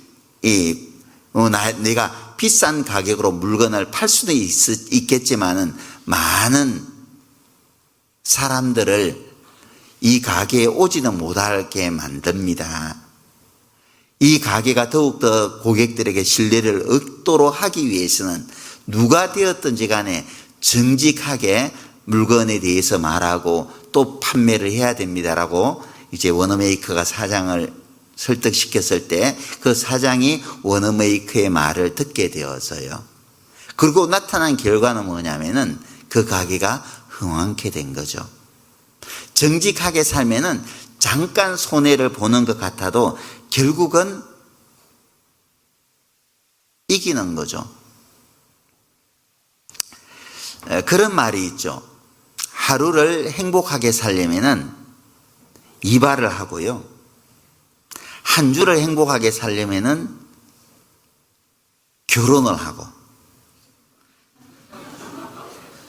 [SPEAKER 1] 내가 비싼 가격으로 물건을 팔 수도 있겠지만은 많은 사람들을 이 가게에 오지는 못하게 만듭니다. 이 가게가 더욱더 고객들에게 신뢰를 얻도록 하기 위해서는 누가 되었든지 간에 정직하게 물건에 대해서 말하고 또 판매를 해야 됩니다라고 이제 워너메이커가 사장을 설득시켰을 때 그 사장이 워너메이커의 말을 듣게 되어서요. 그리고 나타난 결과는 뭐냐면은 그 가게가 흥왕케 된 거죠. 정직하게 살면은 잠깐 손해를 보는 것 같아도 결국은 이기는 거죠. 그런 말이 있죠. 하루를 행복하게 살려면은 이발을 하고요. 한 주를 행복하게 살려면은 결혼을 하고,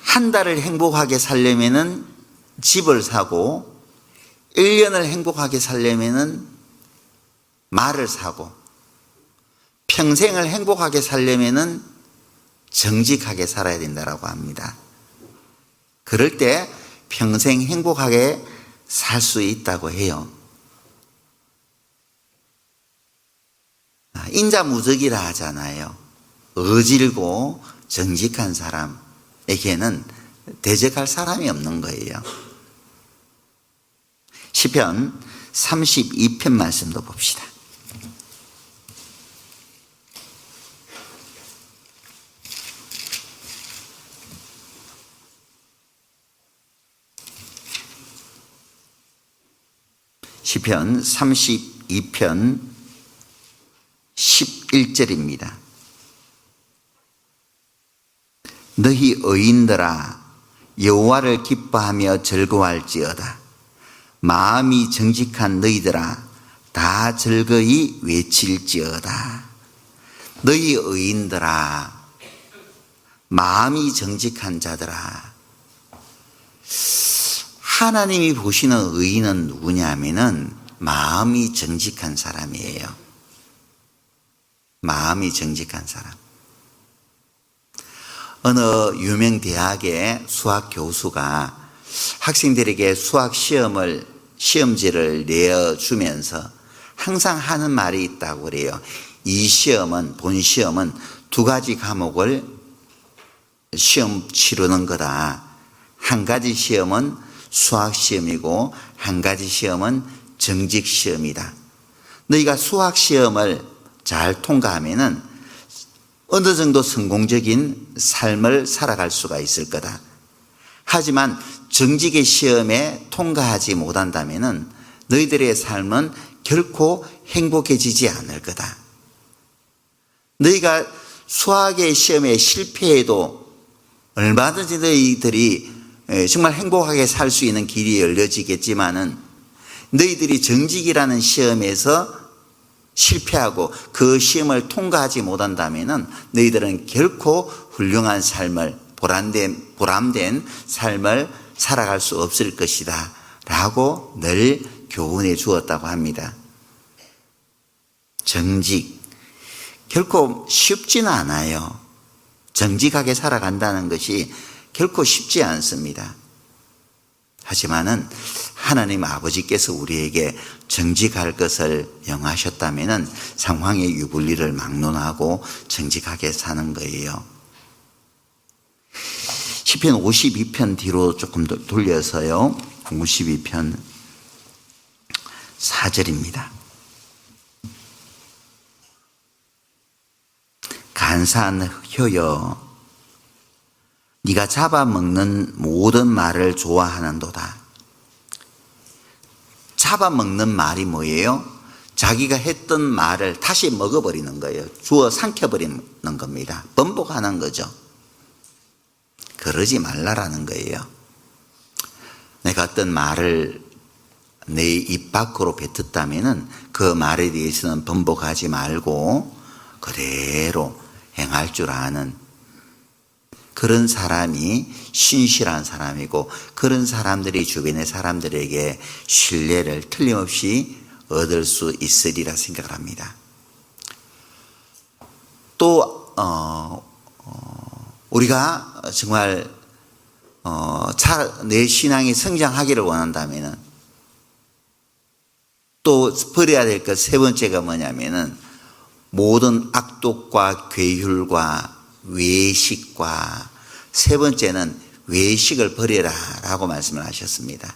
[SPEAKER 1] 한 달을 행복하게 살려면은 집을 사고, 1년을 행복하게 살려면은 말을 사고, 평생을 행복하게 살려면은 정직하게 살아야 된다라고 합니다. 그럴 때 평생 행복하게 살 수 있다고 해요. 인자무적이라 하잖아요. 어질고 정직한 사람에게는 대적할 사람이 없는 거예요. 시편 32편 말씀도 봅시다. 시편 32편 11절입니다. 너희 의인들아 여호와를 기뻐하며 즐거워할지어다. 마음이 정직한 너희들아 다 즐거이 외칠지어다. 너희 의인들아, 마음이 정직한 자들아. 하나님이 보시는 의인은 누구냐면은 마음이 정직한 사람이에요. 마음이 정직한 사람. 어느 유명 대학의 수학 교수가 학생들에게 수학 시험지를 내어주면서 항상 하는 말이 있다고 그래요. 본 시험은 두 가지 과목을 시험 치르는 거다. 한 가지 시험은 수학 시험이고 한 가지 시험은 정직 시험이다. 너희가 수학 시험을 잘 통과하면은 어느 정도 성공적인 삶을 살아갈 수가 있을 거다. 하지만 정직의 시험에 통과하지 못한다면은 너희들의 삶은 결코 행복해지지 않을 거다. 너희가 수학의 시험에 실패해도 얼마든지 너희들이 정말 행복하게 살 수 있는 길이 열려지겠지만은 너희들이 정직이라는 시험에서 실패하고 그 시험을 통과하지 못한다면은 너희들은 결코 훌륭한 삶을 보람된 삶을 살아갈 수 없을 것이다 라고 늘 교훈해 주었다고 합니다. 정직 결코 쉽지는 않아요. 정직하게 살아간다는 것이 결코 쉽지 않습니다. 하지만은 하나님 아버지께서 우리에게 정직할 것을 명하셨다면은 상황의 유불리를 막론하고 정직하게 사는 거예요. 시편 52편 뒤로 조금 더 돌려서요. 52편 4절입니다. 간사한 혀여 네가 잡아먹는 모든 말을 좋아하는도다. 잡아먹는 말이 뭐예요? 자기가 했던 말을 다시 먹어버리는 거예요. 주워 삼켜버리는 겁니다. 번복하는 거죠. 그러지 말라라는 거예요. 내가 어떤 말을 내 입 밖으로 뱉었다면은 그 말에 대해서는 번복하지 말고 그대로 행할 줄 아는 그런 사람이 신실한 사람이고 그런 사람들이 주변의 사람들에게 신뢰를 틀림없이 얻을 수 있으리라 생각을 합니다. 또 우리가 정말 내 신앙이 성장하기를 원한다면은 또 버려야 될 것 세 번째가 뭐냐면은 모든 악독과 괴휼과 외식과 세 번째는 외식을 버려라 라고 말씀을 하셨습니다.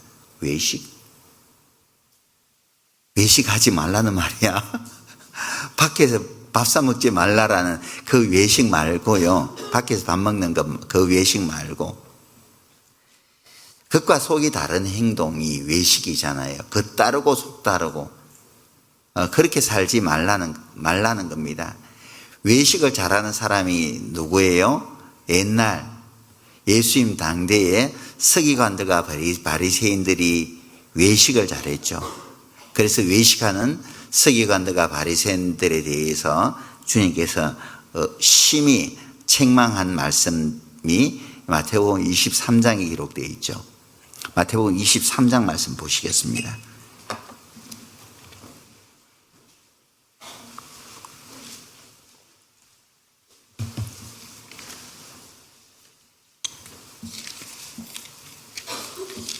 [SPEAKER 1] 외식하지 말라는 말이야. 밖에서 밥 사 먹지 말라라는 그 외식 말고요. 밖에서 밥 먹는 그 외식 말고 겉과 속이 다른 행동이 외식이잖아요. 겉 따르고 속 따르고 그렇게 살지 말라는 겁니다. 외식을 잘하는 사람이 누구예요? 옛날 예수님 당대에 서기관들과 바리새인들이 외식을 잘했죠. 그래서 외식하는 서기관들과 바리새인들에 대해서 주님께서 심히 책망한 말씀이 마태복음 23장에 기록되어 있죠. 마태복음 23장 말씀 보시겠습니다.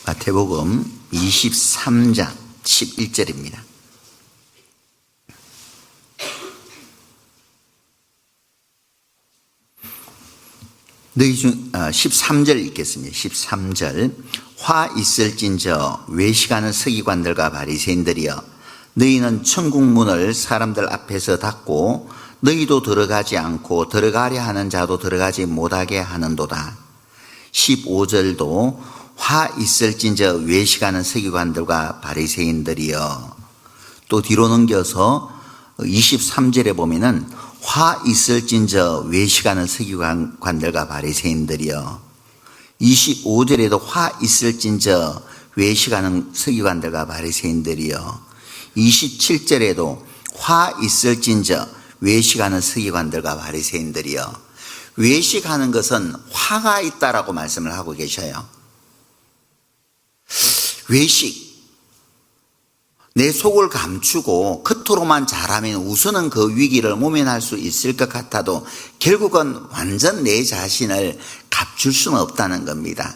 [SPEAKER 1] 마태복음 23장 11절입니다. 너희 중 13절 읽겠습니다. 13절 화 있을진저 외식하는 서기관들과 바리새인들이여 너희는 천국 문을 사람들 앞에서 닫고 너희도 들어가지 않고 들어가려 하는 자도 들어가지 못하게 하는도다. 15절도 화 있을진저 외식하는 서기관들과 바리새인들이여. 또 뒤로 넘겨서 23절에 보면은 화 있을진저 외식하는 서기관들과 바리새인들이여. 25절에도 화 있을진저 외식하는 서기관들과 바리새인들이여. 27절에도 화 있을진저 외식하는 서기관들과 바리새인들이여. 외식하는 것은 화가 있다라고 말씀을 하고 계셔요. 외식, 내 속을 감추고 겉으로만 잘하면 우선은 그 위기를 모면할 수 있을 것 같아도 결국은 완전 내 자신을 감출 수는 없다는 겁니다.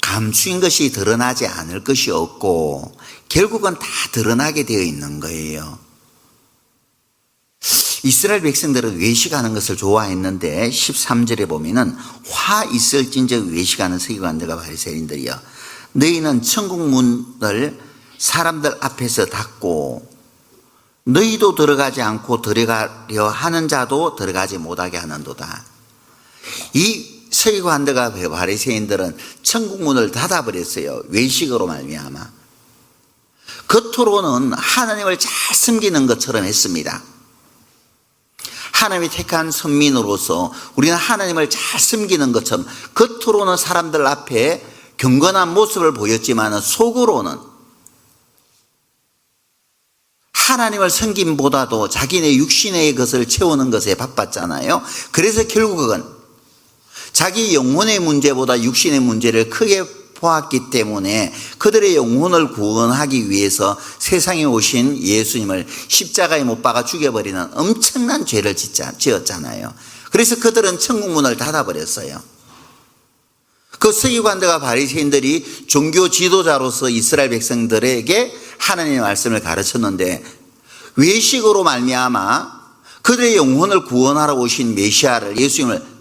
[SPEAKER 1] 감추인 것이 드러나지 않을 것이 없고 결국은 다 드러나게 되어 있는 거예요. 이스라엘 백성들은 외식하는 것을 좋아했는데 13절에 보면은 화 있을진즉 외식하는 서기관들과 바리새인들이여 너희는 천국 문을 사람들 앞에서 닫고 너희도 들어가지 않고 들어가려 하는 자도 들어가지 못하게 하는도다. 이 서기관들과 바리새인들은 천국 문을 닫아버렸어요. 외식으로 말미암아. 겉으로는 하나님을 잘 섬기는 것처럼 했습니다. 하나님이 택한 선민으로서 우리는 하나님을 잘 섬기는 것처럼 겉으로는 사람들 앞에 경건한 모습을 보였지만 속으로는 하나님을 섬김보다도 자기네 육신의 것을 채우는 것에 바빴잖아요. 그래서 결국은 자기 영혼의 문제보다 육신의 문제를 크게 보았기 때문에 그들의 영혼을 구원하기 위해서 세상에 오신 예수님을 십자가에 못 박아 죽여버리는 엄청난 죄를 지었잖아요. 그래서 그들은 천국문을 닫아버렸어요. 그 서기관들과 바리새인들이 종교 지도자로서 이스라엘 백성들에게 하나님의 말씀을 가르쳤는데 외식으로 말미암아 그들의 영혼을 구원하러 오신 메시아를 예수님을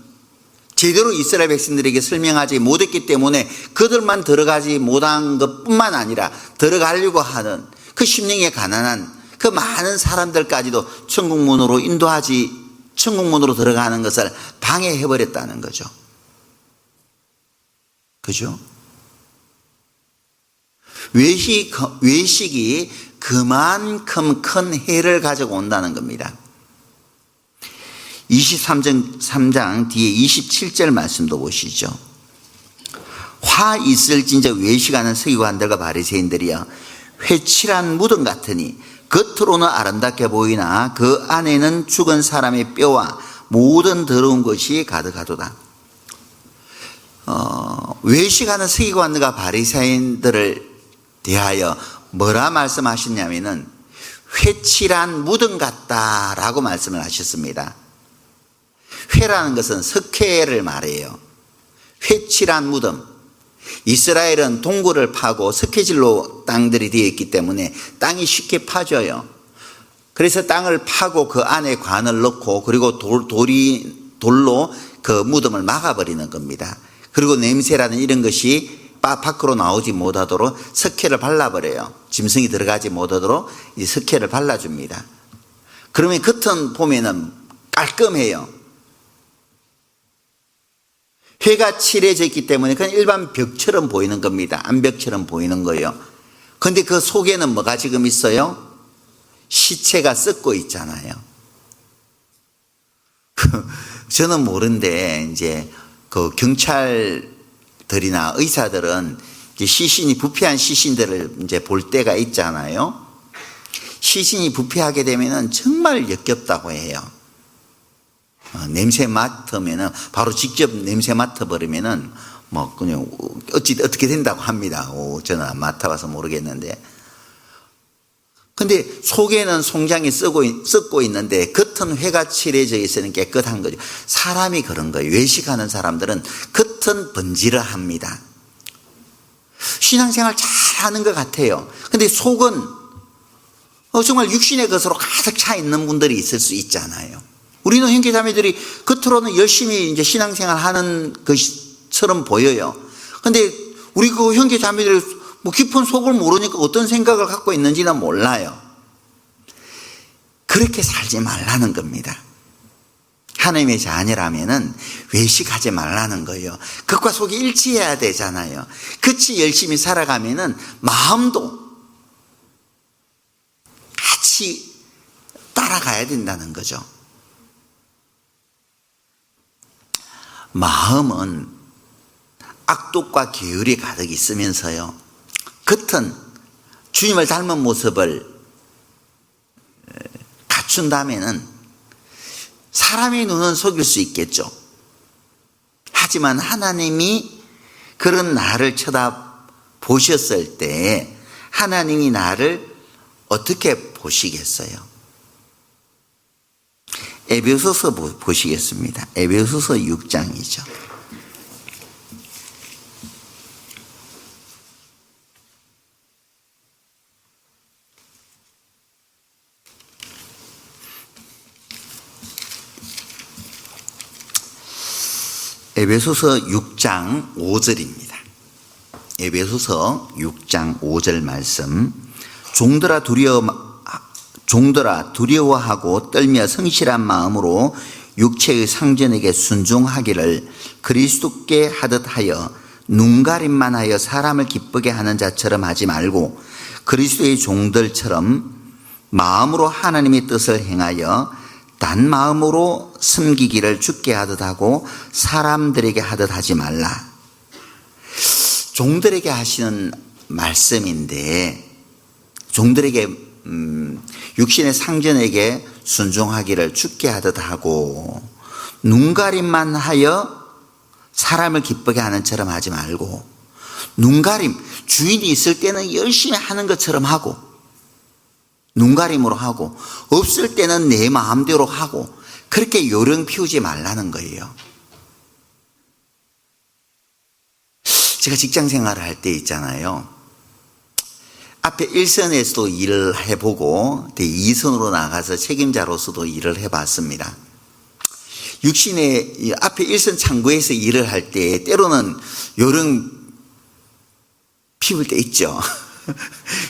[SPEAKER 1] 제대로 이스라엘 백성들에게 설명하지 못했기 때문에 그들만 들어가지 못한 것뿐만 아니라 들어가려고 하는 그 심령에 가난한 그 많은 사람들까지도 천국문으로 인도하지 천국문으로 들어가는 것을 방해해버렸다는 거죠. 그죠? 외식이 그만큼 큰 해를 가지고 온다는 겁니다. 23장 뒤에 27절 말씀도 보시죠. 화 있을진저 외식하는 서기관들과 바리새인들이여 회칠한 무덤 같으니 겉으로는 아름답게 보이나 그 안에는 죽은 사람의 뼈와 모든 더러운 것이 가득하도다. 외식하는 서기관들과 바리새인들을 대하여 뭐라 말씀하셨냐면은 회칠한 무덤 같다라고 말씀을 하셨습니다. 회라는 것은 석회를 말해요. 회칠한 무덤. 이스라엘은 동굴을 파고 석회질로 땅들이 되어 있기 때문에 땅이 쉽게 파져요. 그래서 땅을 파고 그 안에 관을 넣고 그리고 돌로 그 무덤을 막아버리는 겁니다. 그리고 냄새라는 이런 것이 밖으로 나오지 못하도록 석회를 발라버려요. 짐승이 들어가지 못하도록 이 석회를 발라줍니다. 그러면 겉은 보면은 깔끔해요. 회가 칠해져 있기 때문에 그냥 일반 벽처럼 보이는 겁니다. 암벽처럼 보이는 거예요. 그런데 그 속에는 뭐가 지금 있어요? 시체가 썩고 있잖아요. 저는 모르는데 이제 그 경찰들이나 의사들은 시신이 부패한 시신들을 이제 볼 때가 있잖아요. 시신이 부패하게 되면은 정말 역겹다고 해요. 냄새 맡으면은 바로 직접 냄새 맡아버리면은 뭐 그냥 어떻게 된다고 합니다. 저는 안 맡아봐서 모르겠는데. 근데 속에는 송장이 썩고 있는데 겉은 회가 칠해져 있으니 깨끗한 거죠. 사람이 그런 거예요. 외식하는 사람들은 겉은 번지르합니다. 신앙생활 잘하는 것 같아요. 근데 속은 정말 육신의 것으로 가득 차 있는 분들이 있을 수 있잖아요. 우리는 형제자매들이 겉으로는 열심히 이제 신앙생활 하는 것처럼 보여요. 근데 우리 그 형제자매들 뭐 깊은 속을 모르니까 어떤 생각을 갖고 있는지는 몰라요. 그렇게 살지 말라는 겁니다. 하나님의 자녀라면은 외식하지 말라는 거예요. 겉과 속이 일치해야 되잖아요. 같이 열심히 살아가면은 마음도 같이 따라가야 된다는 거죠. 마음은 악독과 계율이 가득 있으면서요, 겉은 주님을 닮은 모습을 갖춘다면은 사람의 눈은 속일 수 있겠죠. 하지만 하나님이 그런 나를 쳐다보셨을 때 하나님이 나를 어떻게 보시겠어요? 에베소서 보시겠습니다. 에베소서 6장이죠. 에베소서 6장 5절입니다. 에베소서 6장 5절 말씀. 종들아 두려워하고 떨며 성실한 마음으로 육체의 상전에게 순종하기를 그리스도께 하듯 하여 눈가림만 하여 사람을 기쁘게 하는 자처럼 하지 말고 그리스도의 종들처럼 마음으로 하나님의 뜻을 행하여 단 마음으로 섬기기를 주께 하듯 하고 사람들에게 하듯 하지 말라. 종들에게 하시는 말씀인데, 종들에게 육신의 상전에게 순종하기를 주께 하듯 하고 눈가림만 하여 사람을 기쁘게 하는 처럼 하지 말고, 눈가림, 주인이 있을 때는 열심히 하는 것처럼 하고 눈가림으로 하고 없을 때는 내 마음대로 하고 그렇게 요령 피우지 말라는 거예요. 제가 직장 생활을 할 때 있잖아요. 앞에 1선에서도 일을 해보고 2선으로 나가서 책임자로서도 일을 해봤습니다. 육신의 앞에 1선 창구에서 일을 할 때 때로는 요령 피울 때 있죠.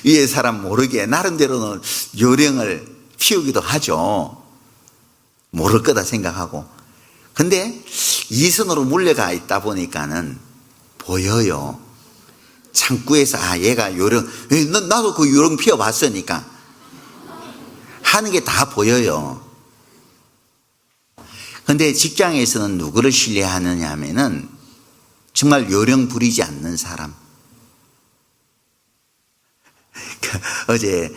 [SPEAKER 1] 위에 사람 모르게 나름대로는 요령을 피우기도 하죠. 모를 거다 생각하고. 근데 2선으로 물려가 있다 보니까는 보여요. 창구에서 얘가 요령, 나도 그 요령 피워봤으니까 하는 게 다 보여요. 근데 직장에서는 누구를 신뢰하느냐 하면은 정말 요령 부리지 않는 사람. 어제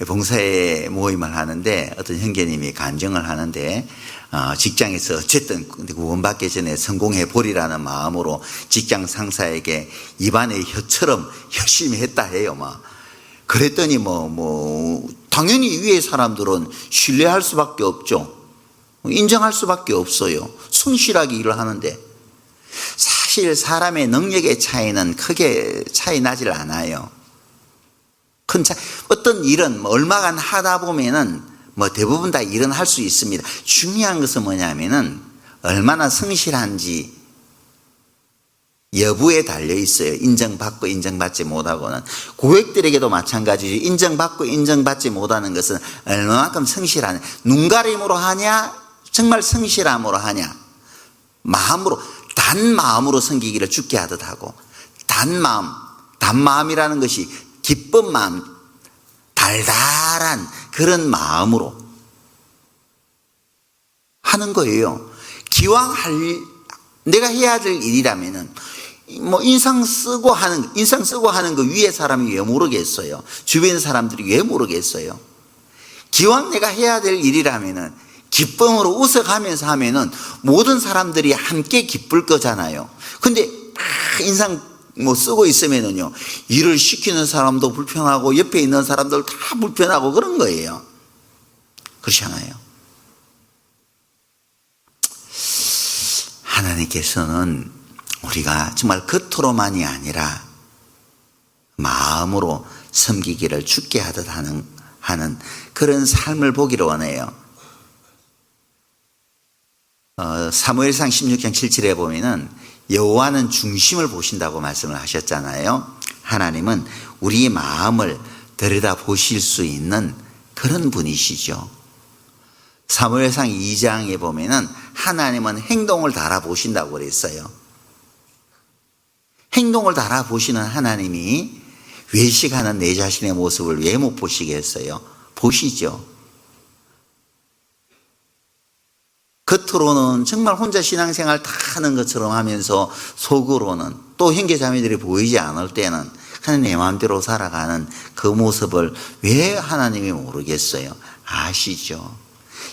[SPEAKER 1] 봉사회 모임을 하는데 어떤 형제님이 간증을 하는데 직장에서 어쨌든 구원받기 전에 성공해 보리라는 마음으로 직장 상사에게 입안의 혀처럼 열심히 했다 해요. 그랬더니 당연히 위에 사람들은 신뢰할 수밖에 없죠. 인정할 수밖에 없어요. 성실하게 일을 하는데. 사실 사람의 능력의 차이는 크게 차이 나질 않아요. 큰 차이. 어떤 일은 얼마간 하다 보면은 대부분 다 일은 할 수 있습니다. 중요한 것은 뭐냐면은 얼마나 성실한지 여부에 달려 있어요. 인정받고 인정받지 못하고는. 고객들에게도 마찬가지죠. 인정받고 인정받지 못하는 것은 얼마만큼 성실하냐. 눈가림으로 하냐, 정말 성실함으로 하냐. 마음으로, 단 마음으로 섬기기를 주께 하듯 하고, 단마음이라는 것이 기쁜 마음, 달달한 그런 마음으로 하는 거예요. 기왕 내가 해야 될 일이라면은 인상 쓰고 하는 거 위에 사람이 왜 모르겠어요? 주변 사람들이 왜 모르겠어요? 기왕 내가 해야 될 일이라면은 기쁨으로 웃어가면서 하면은 모든 사람들이 함께 기쁠 거잖아요. 근데 인상 쓰고 있으면은요, 일을 시키는 사람도 불편하고 옆에 있는 사람들 다 불편하고 그런 거예요. 그렇잖아요. 하나님께서는 우리가 정말 겉으로만이 아니라 마음으로 섬기기를 주께 하듯 하는 그런 삶을 보기를 원해요. 사무엘상 16장 7절에 보면은 여호와는 중심을 보신다고 말씀을 하셨잖아요. 하나님은 우리 마음을 들여다 보실 수 있는 그런 분이시죠. 사무엘상 2장에 보면은 하나님은 행동을 달아보신다고 그랬어요. 행동을 달아보시는 하나님이 외식하는 내 자신의 모습을 왜 못 보시겠어요? 보시죠. 겉으로는 정말 혼자 신앙생활 다 하는 것처럼 하면서 속으로는 또 형제자매들이 보이지 않을 때는 그냥 내 마음대로 살아가는 그 모습을 왜 하나님이 모르겠어요? 아시죠?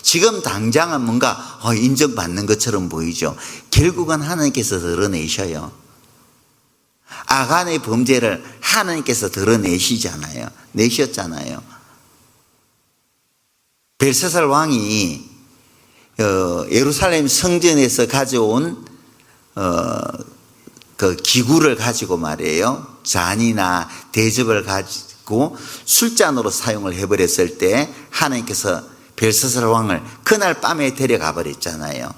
[SPEAKER 1] 지금 당장은 뭔가 인정받는 것처럼 보이죠. 결국은 하나님께서 드러내셔요. 아간의 범죄를 하나님께서 드러내시잖아요. 내셨잖아요. 벨사살 왕이 예루살렘 성전에서 가져온 그 기구를 가지고 말이에요. 잔이나 대접을 가지고 술잔으로 사용을 해버렸을 때 하나님께서 벨사살 왕을 그날 밤에 데려가 버렸잖아요.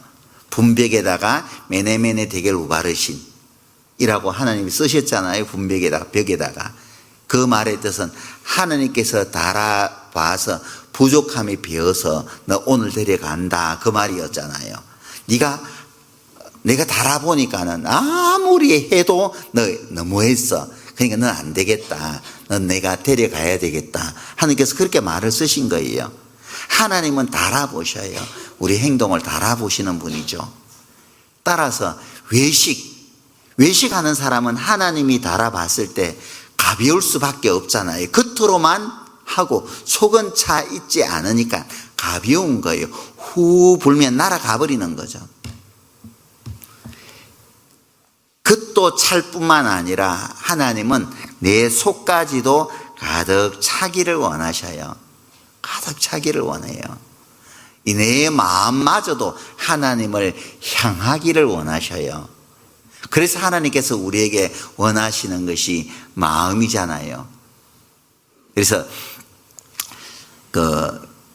[SPEAKER 1] 분벽에다가 메네메네 대결 우바르신 이라고 하나님이 쓰셨잖아요. 분벽에다가 벽에다가. 그 말의 뜻은 하나님께서 달아봐서 부족함이 비어서 너 오늘 데려간다 그 말이었잖아요. 내가 달아보니까는 아무리 해도 너 너무했어. 그러니까 넌 안 되겠다. 넌 내가 데려가야 되겠다. 하나님께서 그렇게 말을 쓰신 거예요. 하나님은 달아보셔요. 우리 행동을 달아보시는 분이죠. 따라서 외식하는 사람은 하나님이 달아봤을 때 가벼울 수밖에 없잖아요. 겉으로만 하고 속은 차 있지 않으니까 가벼운 거예요. 후 불면 날아가 버리는 거죠. 겉도 찰 뿐만 아니라 하나님은 내 속까지도 가득 차기를 원하셔요. 가득 차기를 원해요. 내 마음마저도 하나님을 향하기를 원하셔요. 그래서 하나님께서 우리에게 원하시는 것이 마음이잖아요. 그래서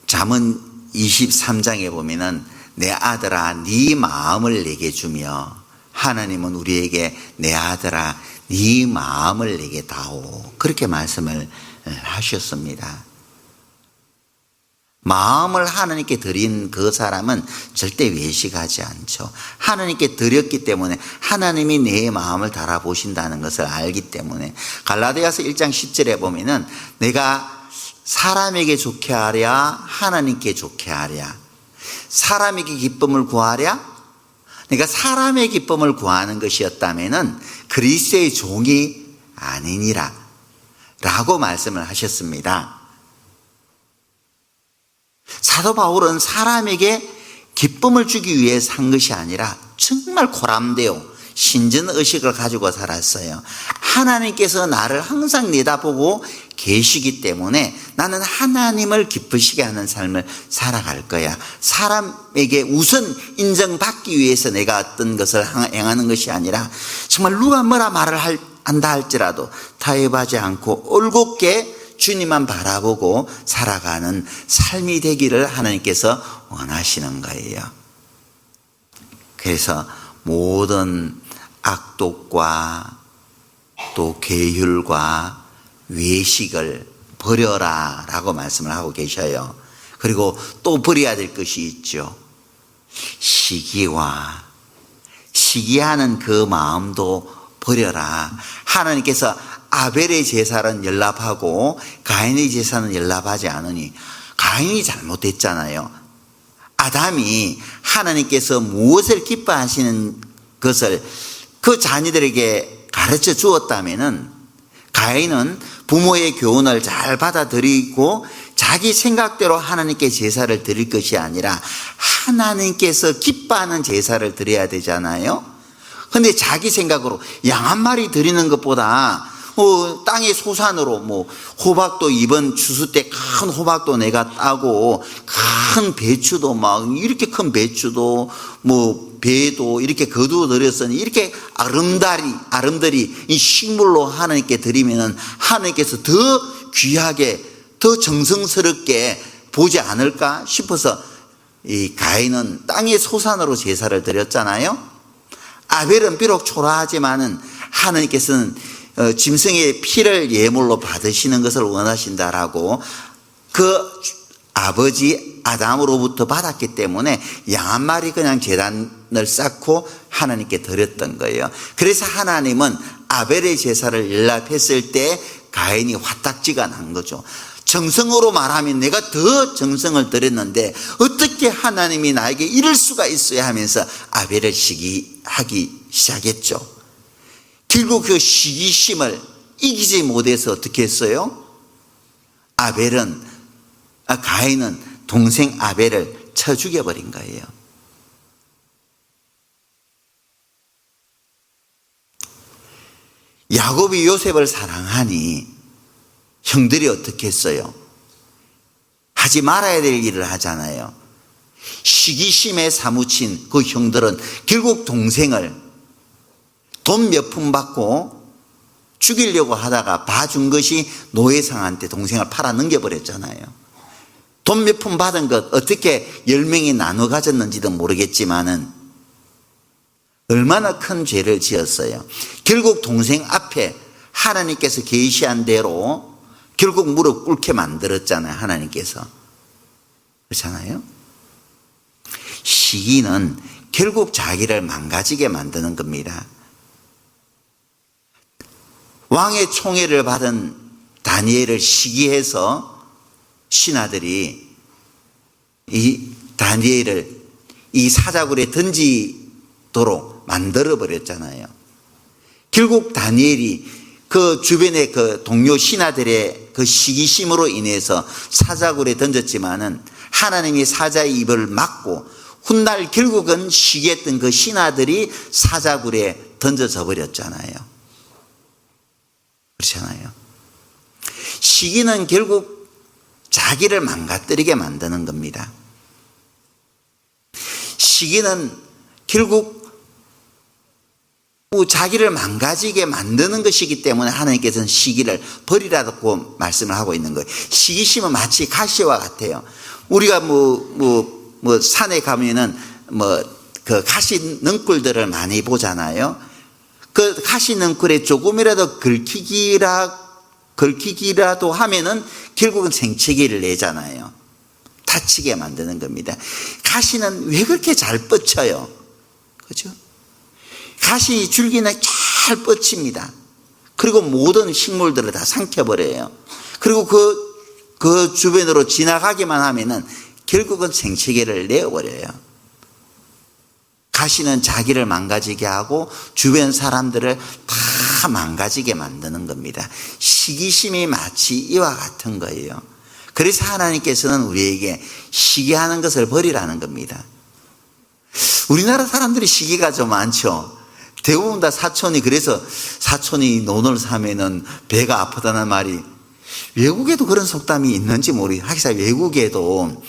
[SPEAKER 1] 잠언 23장에 보면은 내 아들아 네 마음을 내게 주며 하나님은 우리에게 내 아들아 네 마음을 내게 다오 그렇게 말씀을 하셨습니다. 마음을 하나님께 드린 그 사람은 절대 외식하지 않죠. 하나님께 드렸기 때문에 하나님이 내 마음을 달아보신다는 것을 알기 때문에 갈라디아서 1장 10절에 보면은 내가 사람에게 좋게 하랴 하나님께 좋게 하랴 사람에게 기쁨을 구하랴 내가 사람의 기쁨을 구하는 것이었다면은 그리스도의 종이 아니니라 라고 말씀을 하셨습니다. 사도 바울은 사람에게 기쁨을 주기 위해 산 것이 아니라 정말 고람되어 신전의식을 가지고 살았어요. 하나님께서 나를 항상 내다보고 계시기 때문에 나는 하나님을 기쁘시게 하는 삶을 살아갈 거야. 사람에게 우선 인정받기 위해서 내가 어떤 것을 행하는 것이 아니라 정말 누가 뭐라 말을 한다 할지라도 타협하지 않고 올곧게 주님만 바라보고 살아가는 삶이 되기를 하나님께서 원하시는 거예요. 그래서 모든 악독과 또 계율과 외식을 버려라 라고 말씀을 하고 계셔요. 그리고 또 버려야 될 것이 있죠. 시기하는 그 마음도 버려라. 하나님께서 아벨의 제사는 연락하고 가인의 제사는 연락하지 않으니 가인이 잘못했잖아요. 아담이 하나님께서 무엇을 기뻐하시는 것을 그 자녀들에게 가르쳐 주었다면은 가인은 부모의 교훈을 잘 받아들이고 자기 생각대로 하나님께 제사를 드릴 것이 아니라 하나님께서 기뻐하는 제사를 드려야 되잖아요. 근데 자기 생각으로 양 한 마리 드리는 것보다 땅의 소산으로 호박도 이번 추수 때 큰 호박도 내가 따고 큰 배추도 막 이렇게 큰 배추도 배도 이렇게 거두어 드렸으니 이렇게 아름다리 이 식물로 하나님께 드리면은 하나님께서 더 귀하게 더 정성스럽게 보지 않을까 싶어서 이 가인은 땅의 소산으로 제사를 드렸잖아요. 아벨은 비록 초라하지만은 하나님께서는 짐승의 피를 예물로 받으시는 것을 원하신다라고 그 아버지 아담으로부터 받았기 때문에 양 한 마리 그냥 제단을 쌓고 하나님께 드렸던 거예요. 그래서 하나님은 아벨의 제사를 연락했을 때 가인이 화딱지가 난 거죠. 정성으로 말하면 내가 더 정성을 들였는데 어떻게 하나님이 나에게 이럴 수가 있어야 하면서 아벨을 시기하기 시작했죠. 결국 그 시기심을 이기지 못해서 어떻게 했어요? 가인은 동생 아벨을 쳐 죽여버린 거예요. 야곱이 요셉을 사랑하니 형들이 어떻게 했어요? 하지 말아야 될 일을 하잖아요. 시기심에 사무친 그 형들은 결국 동생을 돈 몇 푼 받고 죽이려고 하다가 봐준 것이 노예상한테 동생을 팔아 넘겨버렸잖아요. 돈 몇 푼 받은 것 어떻게 10명이 나눠 가졌는지도 모르겠지만은 얼마나 큰 죄를 지었어요. 결국 동생 앞에 하나님께서 계시한 대로 결국 무릎 꿇게 만들었잖아요. 하나님께서. 그렇잖아요. 시기는 결국 자기를 망가지게 만드는 겁니다. 왕의 총애를 받은 다니엘을 시기해서 신하들이 이 다니엘을 이 사자굴에 던지도록 만들어 버렸잖아요. 결국 다니엘이 그 주변의 그 동료 신하들의 그 시기심으로 인해서 사자굴에 던졌지만은 하나님이 사자의 입을 막고 훗날 결국은 시기했던 그 신하들이 사자굴에 던져져 버렸잖아요. 그렇잖아요. 시기는 결국 자기를 망가뜨리게 만드는 겁니다. 시기는 결국 자기를 망가지게 만드는 것이기 때문에 하나님께서는 시기를 버리라고 말씀을 하고 있는 거예요. 시기심은 마치 가시와 같아요. 우리가 산에 가면은 그 가시 넝굴들을 많이 보잖아요. 그 가시 넝굴에 조금이라도 긁히기라도 하면은 결국은 생채기를 내잖아요. 다치게 만드는 겁니다. 가시는 왜 그렇게 잘 뻗쳐요? 그죠? 가시 줄기는 잘 뻗칩니다. 그리고 모든 식물들을 다 삼켜버려요. 그리고 그 주변으로 지나가기만 하면은 결국은 생채기를 내어버려요. 가시는 자기를 망가지게 하고 주변 사람들을 다 망가지게 만드는 겁니다. 시기심이 마치 이와 같은 거예요. 그래서 하나님께서는 우리에게 시기하는 것을 버리라는 겁니다. 우리나라 사람들이 시기가 좀 많죠. 대부분 다 사촌이, 그래서 사촌이 논을 사면은 배가 아프다는 말이, 외국에도 그런 속담이 있는지 모르겠어요. 하기사 외국에도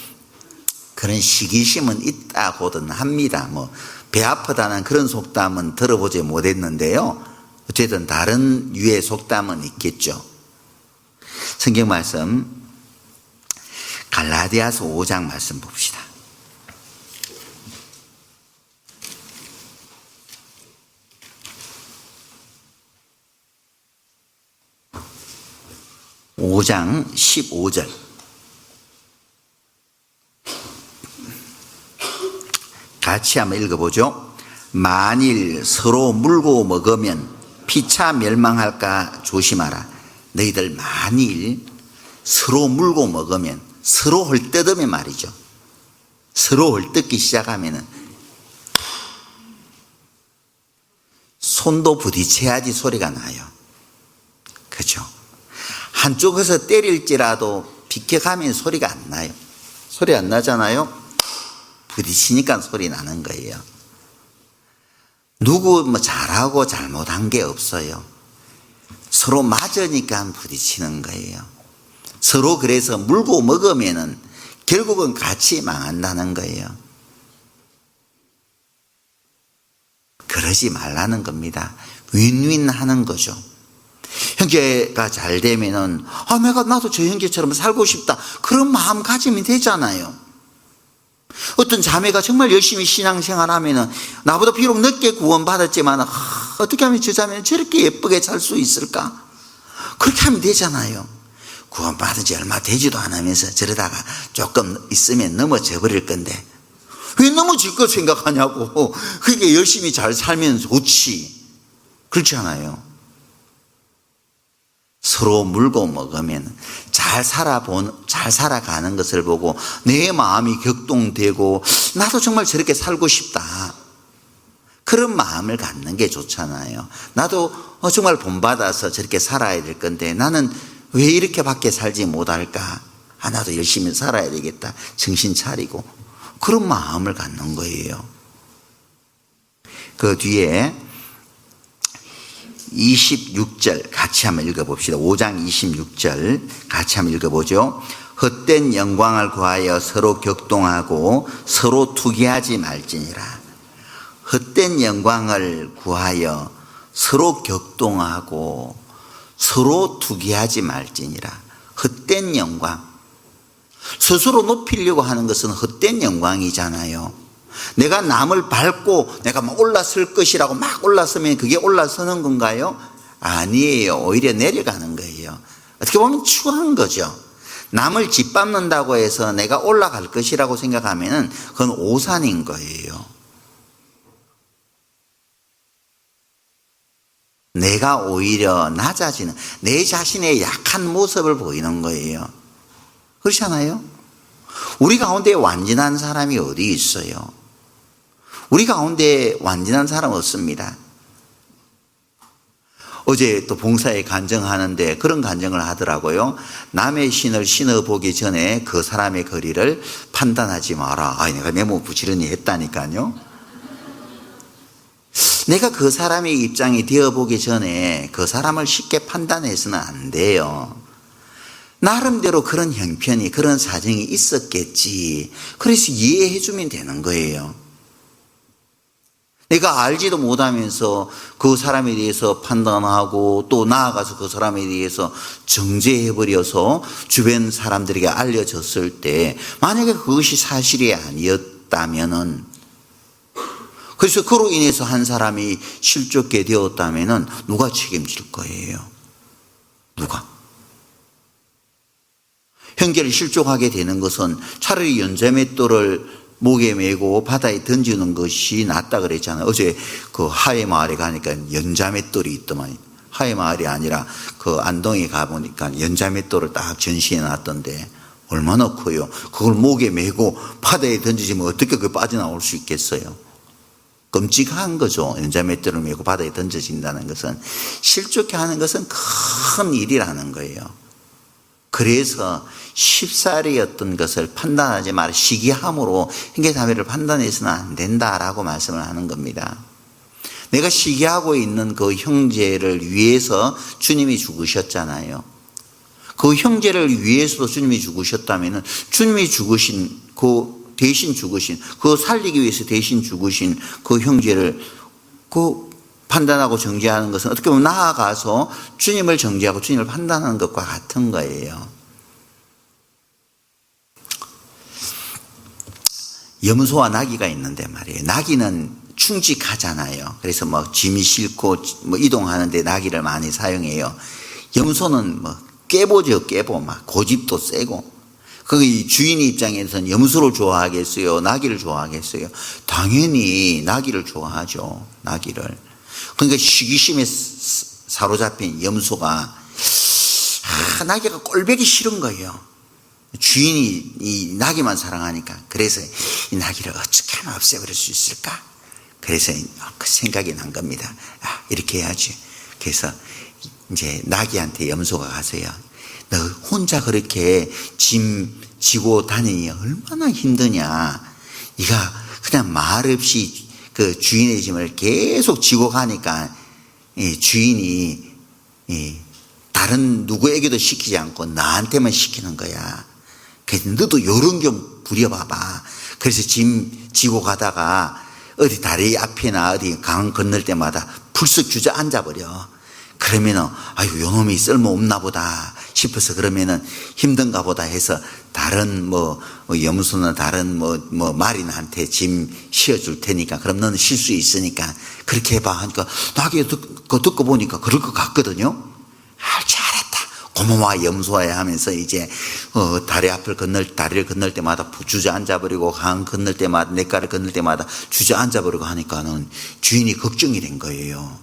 [SPEAKER 1] 그런 시기심은 있다고는 합니다. 배 아프다는 그런 속담은 들어보지 못했는데요. 어쨌든 다른 유의 속담은 있겠죠. 성경 말씀 갈라디아서 5장 말씀 봅시다. 5장 15절. 같이 한번 읽어보죠. 만일 서로 물고 먹으면 피차 멸망할까 조심하라. 너희들 만일 서로 물고 먹으면, 서로 헐뜯으면 말이죠. 서로 헐뜯기 시작하면은 손도 부딪혀야지 소리가 나요. 그죠? 한쪽에서 때릴지라도 비켜가면 소리가 안 나요. 소리 안 나잖아요. 부딪히니까 소리 나는 거예요. 누구 잘하고 잘못한 게 없어요. 서로 맞으니까 부딪히는 거예요. 서로 그래서 물고 먹으면은 결국은 같이 망한다는 거예요. 그러지 말라는 겁니다. 윈윈 하는 거죠. 형제가 잘 되면은 나도 저 형제처럼 살고 싶다, 그런 마음 가지면 되잖아요. 어떤 자매가 정말 열심히 신앙생활 하면은 나보다 비록 늦게 구원받았지만 어떻게 하면 저 자매는 저렇게 예쁘게 살 수 있을까? 그렇게 하면 되잖아요. 구원받은 지 얼마 되지도 않으면서 저러다가 조금 있으면 넘어져 버릴 건데 왜 넘어질 거 생각하냐고. 그게 열심히 잘 살면 좋지. 그렇지 않아요. 서로 물고 먹으면 잘 살아가는 것을 보고 내 마음이 격동되고 나도 정말 저렇게 살고 싶다. 그런 마음을 갖는 게 좋잖아요. 나도 정말 본받아서 저렇게 살아야 될 건데 나는 왜 이렇게밖에 살지 못할까? 나도 열심히 살아야 되겠다. 정신 차리고 그런 마음을 갖는 거예요. 그 뒤에 26절 같이 한번 읽어봅시다. 5장 26절 같이 한번 읽어보죠. 헛된 영광을 구하여 서로 격동하고 서로 투기하지 말지니라. 헛된 영광을 구하여 서로 격동하고 서로 투기하지 말지니라. 헛된 영광, 스스로 높이려고 하는 것은 헛된 영광이잖아요. 내가 남을 밟고 내가 막 올라설 것이라고 막 올라서면 그게 올라서는 건가요? 아니에요. 오히려 내려가는 거예요. 어떻게 보면 추한 거죠. 남을 짓밟는다고 해서 내가 올라갈 것이라고 생각하면 그건 오산인 거예요. 내가 오히려 낮아지는, 내 자신의 약한 모습을 보이는 거예요. 그렇지 않아요? 우리 가운데 완전한 사람이 어디 있어요? 우리 가운데 완전한 사람 없습니다. 어제 또 봉사에 간증하는데 그런 간증을 하더라고요. 남의 신을 신어보기 전에 그 사람의 거리를 판단하지 마라. 내가 너무 부지런히 했다니까요. 내가 그 사람의 입장이 되어보기 전에 그 사람을 쉽게 판단해서는 안 돼요. 나름대로 그런 형편이, 그런 사정이 있었겠지. 그래서 이해해주면 되는 거예요. 내가 알지도 못하면서 그 사람에 대해서 판단하고 또 나아가서 그 사람에 대해서 정죄해버려서 주변 사람들에게 알려졌을 때 만약에 그것이 사실이 아니었다면은, 그래서 그로 인해서 한 사람이 실족게 되었다면은 누가 책임질 거예요? 누가? 형제를 실족하게 되는 것은 차라리 연자맷돌을 목에 메고 바다에 던지는 것이 낫다 그랬잖아요. 어제 그 하회 마을에 가니까 연자맷돌이 있더만. 하회 마을이 아니라 그 안동에 가보니까 연자맷돌을 딱 전시해 놨던데 얼마나 커요. 그걸 목에 메고 바다에 던지시면 어떻게 그 빠져나올 수 있겠어요? 끔찍한 거죠. 연자맷돌을 메고 바다에 던져진다는 것은. 실족해 하는 것은 큰 일이라는 거예요. 그래서 쉽사리였던 것을 판단하지 마라. 시기함으로 형제자매를 판단해서는 안 된다라고 말씀을 하는 겁니다. 내가 시기하고 있는 그 형제를 위해서 주님이 죽으셨잖아요. 그 형제를 위해서도 주님이 죽으셨다면 주님이 죽으신 그 대신 죽으신, 그 살리기 위해서 대신 죽으신 그 형제를 판단하고 정죄하는 것은 어떻게 보면 나아가서 주님을 정죄하고 주님을 판단하는 것과 같은 거예요. 염소와 나귀가 있는데 말이에요. 나귀는 충직하잖아요. 그래서 짐이 싣고 이동하는데 나귀를 많이 사용해요. 염소는 깨보죠, 깨보. 고집도 세고. 그 주인 입장에서는 염소를 좋아하겠어요? 나귀를 좋아하겠어요? 당연히 나귀를 좋아하죠. 나귀를. 그러니까 시기심에 사로잡힌 염소가 나귀가 꼴보기 싫은 거예요. 주인이 이 나귀만 사랑하니까. 그래서 이 나귀를 어떻게 하면 없애버릴 수 있을까? 그래서 그 생각이 난 겁니다. 이렇게 해야지. 그래서 이제 나귀한테 염소가 가서요, 너 혼자 그렇게 짐 지고 다니니 얼마나 힘드냐. 네가 그냥 말없이 그 주인의 짐을 계속 지고 가니까 주인이 다른 누구에게도 시키지 않고 나한테만 시키는 거야. 그래서 너도 요런 좀 부려봐봐. 그래서 짐 지고 가다가 어디 다리 앞이나 어디 강 건널 때마다 불쑥 주저앉아버려. 그러면은 요 놈이 쓸모없나 보다 싶어서 그러면은 힘든가 보다 해서 다른 염소나 다른 말인한테 짐 씌워줄 테니까 그럼 너는 쉴 수 있으니까 그렇게 해봐 하니까 나게 듣고 보니까 그럴 것 같거든요. 잘했다. 고마워 염소야 하면서 이제 다리를 건널 때마다 주저앉아버리고 강 건널 때마다 냇가를 건널 때마다 주저앉아버리고 하니까는 주인이 걱정이 된 거예요.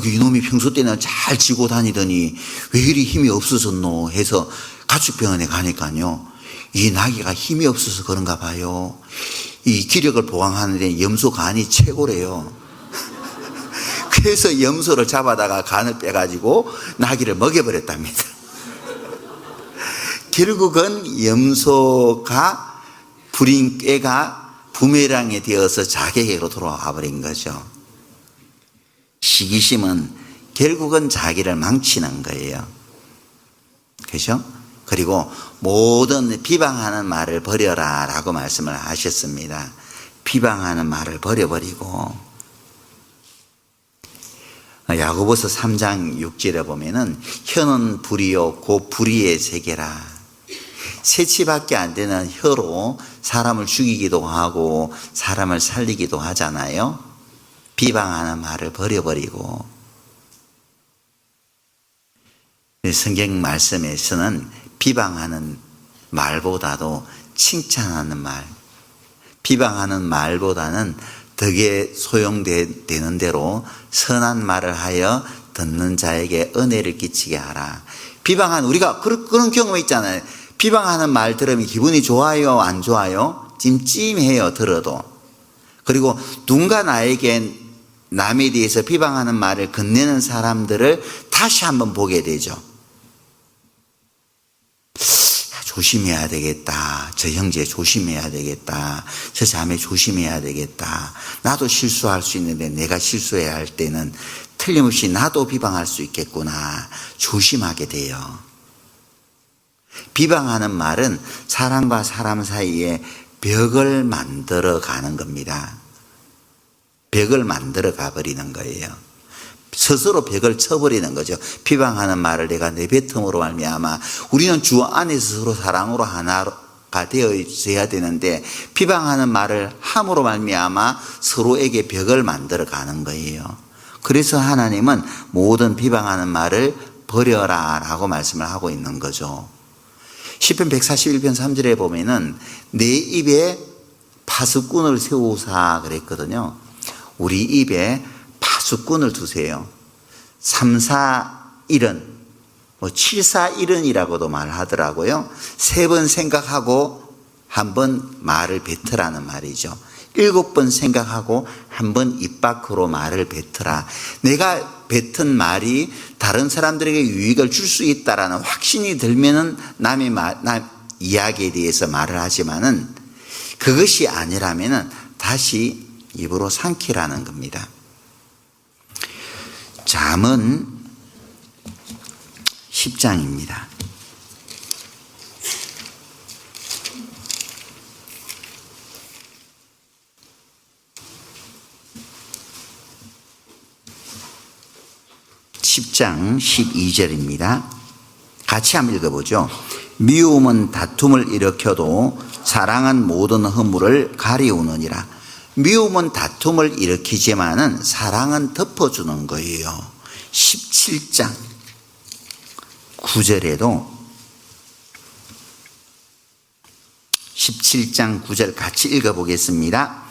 [SPEAKER 1] 이놈이 평소 때는 잘 지고 다니더니 왜 이리 힘이 없어졌노 해서 가축병원에 가니까요. 이 나귀가 힘이 없어서 그런가 봐요. 이 기력을 보강하는 데 염소 간이 최고래요. 그래서 염소를 잡아다가 간을 빼가지고 나귀를 먹여버렸답니다. 결국은 염소가 부린 꾀가 부메랑이 되어서 자기에게로 돌아와 버린 거죠. 시기심은 결국은 자기를 망치는 거예요. 그렇죠? 그리고 모든 비방하는 말을 버려라 라고 말씀을 하셨습니다. 비방하는 말을 버려버리고 야고보서 3장 6절에 보면은 혀는 불이요 곧 불의의 세계라. 새치밖에 안 되는 혀로 사람을 죽이기도 하고 사람을 살리기도 하잖아요. 비방하는 말을 버려버리고 성경 말씀에서는 비방하는 말보다도 칭찬하는 말, 비방하는 말보다는 덕에 소용되는 대로 선한 말을 하여 듣는 자에게 은혜를 끼치게 하라. 우리가 그런 경험이 있잖아요. 비방하는 말 들으면 기분이 좋아요, 안 좋아요? 찜찜해요, 들어도. 그리고 누군가 남에 대해서 비방하는 말을 건네는 사람들을 다시 한번 보게 되죠. 조심해야 되겠다. 저 형제 조심해야 되겠다. 저 자매 조심해야 되겠다. 나도 실수할 수 있는데 내가 실수해야 할 때는 틀림없이 나도 비방할 수 있겠구나. 조심하게 돼요. 비방하는 말은 사람과 사람 사이에 벽을 만들어 가는 겁니다. 벽을 만들어 가버리는 거예요. 스스로 벽을 쳐버리는 거죠. 비방하는 말을 내가 내뱉음으로 말미암아 우리는 주 안에서 서로 사랑으로 하나가 되어져야 되는데 비방하는 말을 함으로 말미암아 서로에게 벽을 만들어 가는 거예요. 그래서 하나님은 모든 비방하는 말을 버려라 라고 말씀을 하고 있는 거죠. 시편 141편 3절에 보면은 내 입에 파수꾼을 세우사 그랬거든요. 우리 입에 파수꾼을 두세요. 3, 4, 1은 7, 4, 1은이라고도 말하더라고요. 3번 생각하고 한 번 말을 뱉으라는 말이죠. 7번 생각하고 한 번 입 밖으로 말을 뱉으라. 내가 뱉은 말이 다른 사람들에게 유익을 줄 수 있다라는 확신이 들면은 남 이야기에 대해서 말을 하지만은 그것이 아니라면은 다시 입으로 삼키라는 겁니다. 잠언 10장입니다. (10장) 12절입니다. 같이 한번 읽어보죠. 미움은 다툼을 일으켜도 사랑은 모든 허물을 가리우느니라. 미움은 다툼을 일으키지만은 사랑은 덮어주는 거예요. 17장 9절에도 17장 9절 같이 읽어보겠습니다.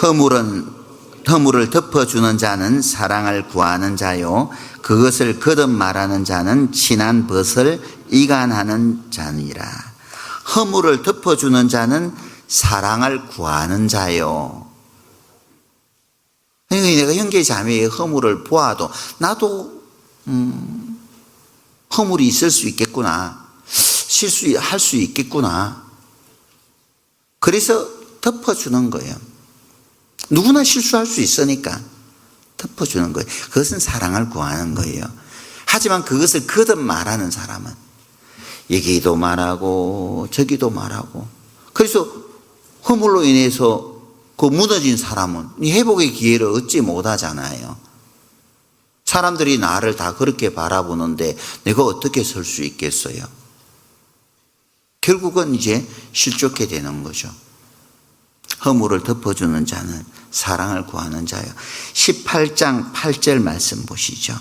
[SPEAKER 1] 허물을 덮어주는 자는 사랑을 구하는 자요 그것을 거듭 말하는 자는 친한 벗을 이간하는 자니라. 허물을 덮어주는 자는 사랑을 구하는 자요. 내가 형제 자매의 허물을 보아도 나도 허물이 있을 수 있겠구나. 실수할 수 있겠구나. 그래서 덮어주는 거예요. 누구나 실수할 수 있으니까 덮어주는 거예요. 그것은 사랑을 구하는 거예요. 하지만 그것을 거듭 말하는 사람은 여기도 말하고 저기도 말하고 그래서 허물로 인해서 그 무너진 사람은 회복의 기회를 얻지 못하잖아요. 사람들이 나를 다 그렇게 바라보는데 내가 어떻게 설 수 있겠어요? 결국은 이제 실족해 되는 거죠. 허물을 덮어주는 자는 사랑을 구하는 자요. 18장 8절 말씀 보시죠.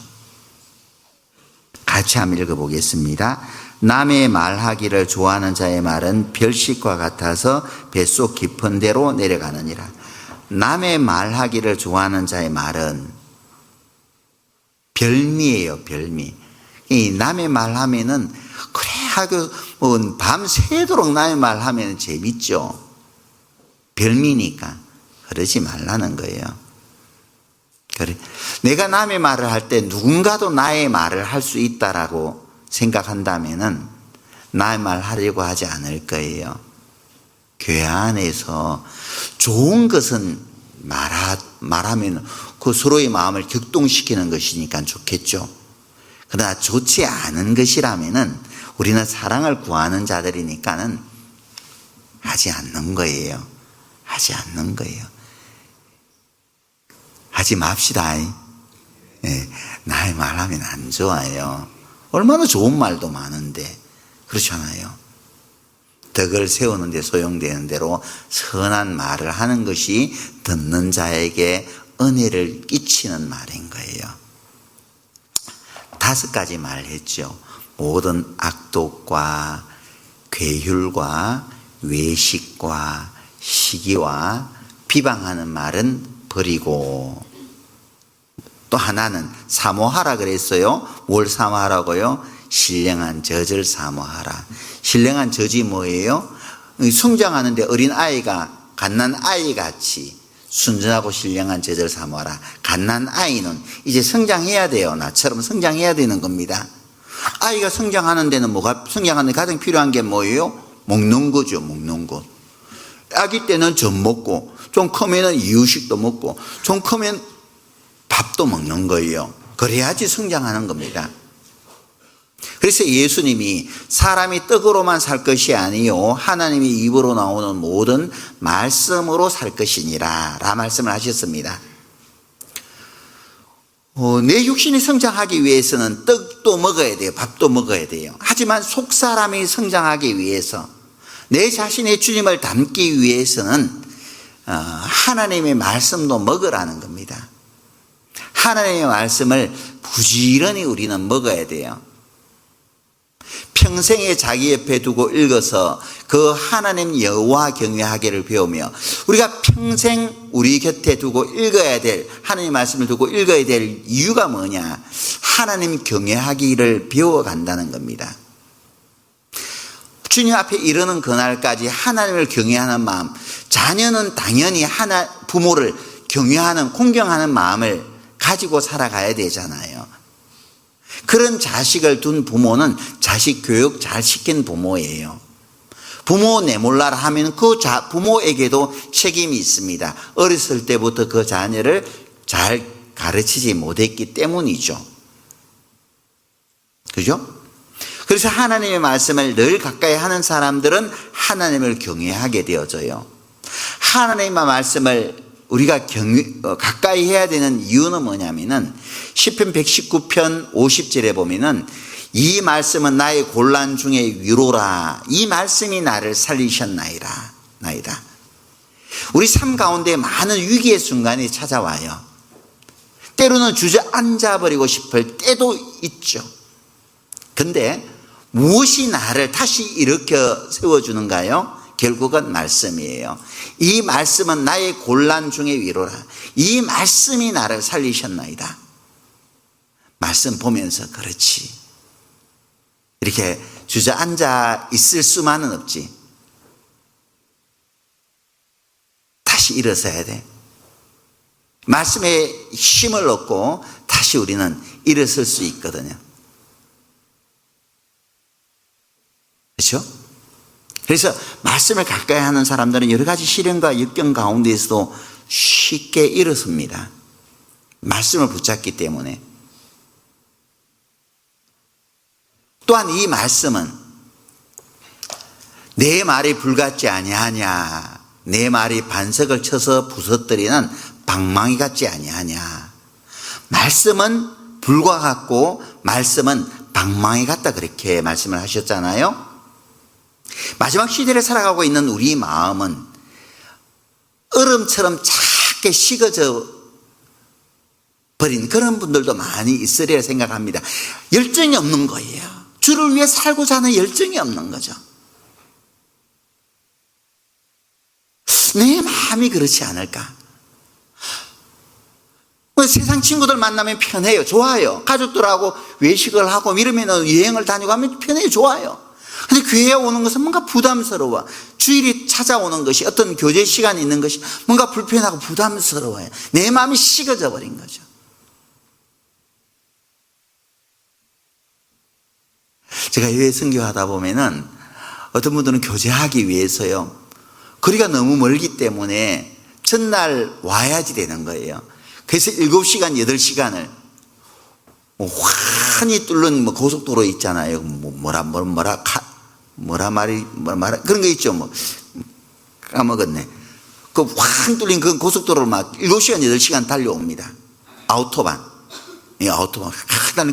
[SPEAKER 1] 같이 한번 읽어보겠습니다. 남의 말하기를 좋아하는 자의 말은 별식과 같아서 뱃속 깊은 데로 내려가느니라. 남의 말하기를 좋아하는 자의 말은 별미예요, 별미. 이 남의 말하면은 그래 하고 밤새도록 남의 말하면 재밌죠. 별미니까 그러지 말라는 거예요. 그래, 내가 남의 말을 할 때 누군가도 나의 말을 할 수 있다라고 생각한다면은 나의 말 하려고 하지 않을 거예요. 교회 안에서 좋은 것은 말하면 그 서로의 마음을 격동시키는 것이니까 좋겠죠. 그러나 좋지 않은 것이라면은 우리는 사랑을 구하는 자들이니까는 하지 않는 거예요. 하지 않는 거예요. 하지 맙시다. 네, 나의 말하면 안 좋아요. 얼마나 좋은 말도 많은데 그렇잖아요. 덕을 세우는 데 소용되는 대로 선한 말을 하는 것이 듣는 자에게 은혜를 끼치는 말인 거예요. 5가지 말했죠. 모든 악독과 괴휼과 외식과 시기와 비방하는 말은 버리고, 또 하나는 사모하라 그랬어요. 뭘 사모하라고요? 신령한 젖을 사모하라. 신령한 젖이 뭐예요? 성장하는데 어린 아이가 갓난 아이같이 순전하고 신령한 젖을 사모하라. 갓난 아이는 이제 성장해야 돼요. 나처럼 성장해야 되는 겁니다. 아이가 성장하는 데는 성장하는 데 가장 필요한 게 뭐예요? 먹는 거죠. 먹는 것. 아기 때는 젖 먹고, 좀 크면은 이유식도 먹고, 좀 크면 밥도 먹는 거예요. 그래야지 성장하는 겁니다. 그래서 예수님이 사람이 떡으로만 살 것이 아니요 하나님의 입으로 나오는 모든 말씀으로 살 것이니라 라 말씀을 하셨습니다. 내 육신이 성장하기 위해서는 떡도 먹어야 돼요. 밥도 먹어야 돼요. 하지만 속사람이 성장하기 위해서, 내 자신의 주님을 닮기 위해서는 하나님의 말씀도 먹으라는 겁니다. 하나님의 말씀을 부지런히 우리는 먹어야 돼요. 평생에 자기 옆에 두고 읽어서 그 하나님 여호와 경외하기를 배우며, 우리가 평생 우리 곁에 두고 읽어야 될, 하나님 말씀을 두고 읽어야 될 이유가 뭐냐? 하나님 경외하기를 배워간다는 겁니다. 주님 앞에 이르는 그날까지 하나님을 경외하는 마음, 자녀는 당연히 부모를 경외하는, 공경하는 마음을 가지고 살아가야 되잖아요. 그런 자식을 둔 부모는 자식 교육 잘 시킨 부모예요. 부모 내몰라라 하면 그 부모에게도 책임이 있습니다. 어렸을 때부터 그 자녀를 잘 가르치지 못했기 때문이죠. 그죠? 그래서 하나님의 말씀을 늘 가까이 하는 사람들은 하나님을 경외하게 되어져요. 하나님의 말씀을 우리가 가까이 해야 되는 이유는 뭐냐면은 시편 119편 50절에 보면은 이 말씀은 나의 곤란 중에 위로라. 이 말씀이 나를 살리셨나이다. 우리 삶 가운데 많은 위기의 순간이 찾아와요. 때로는 주저앉아버리고 싶을 때도 있죠. 근데 무엇이 나를 다시 일으켜 세워주는가요? 결국은 말씀이에요. 이 말씀은 나의 곤란 중에 위로라. 이 말씀이 나를 살리셨나이다. 말씀 보면서 그렇지, 이렇게 주저앉아 있을 수만은 없지. 다시 일어서야 돼. 말씀에 힘을 얻고 다시 우리는 일어설 수 있거든요. 그렇죠? 그래서 말씀을 가까이 하는 사람들은 여러 가지 시련과 역경 가운데에서도 쉽게 일어섭니다. 말씀을 붙잡기 때문에. 또한 이 말씀은 내 말이 불같지 아니하냐, 내 말이 반석을 쳐서 부서뜨리는 방망이 같지 아니하냐. 말씀은 불과 같고 말씀은 방망이 같다, 그렇게 말씀을 하셨잖아요. 마지막 시대를 살아가고 있는 우리 마음은 얼음처럼 작게 식어져 버린 그런 분들도 많이 있으리라 생각합니다. 열정이 없는 거예요. 주를 위해 살고자 하는 열정이 없는 거죠. 내 마음이 그렇지 않을까? 세상 친구들 만나면 편해요. 좋아요. 가족들하고 외식을 하고 이러면 여행을 다니고 하면 편해요. 좋아요. 근데 교회에 오는 것은 뭔가 부담스러워. 주일이 찾아오는 것이, 어떤 교제 시간이 있는 것이 뭔가 불편하고 부담스러워요. 내 마음이 식어져 버린 거죠. 제가 해외 선교하다 보면은 어떤 분들은 교제하기 위해서요, 거리가 너무 멀기 때문에 전날 와야지 되는 거예요. 그래서 7시간, 8시간을 환히 뚫는 고속도로 있잖아요. 뭐라 그런 거 있죠. 까먹었네. 그 환 뚫린 그 고속도로를 막 7시간, 8시간 달려옵니다. 아우토반.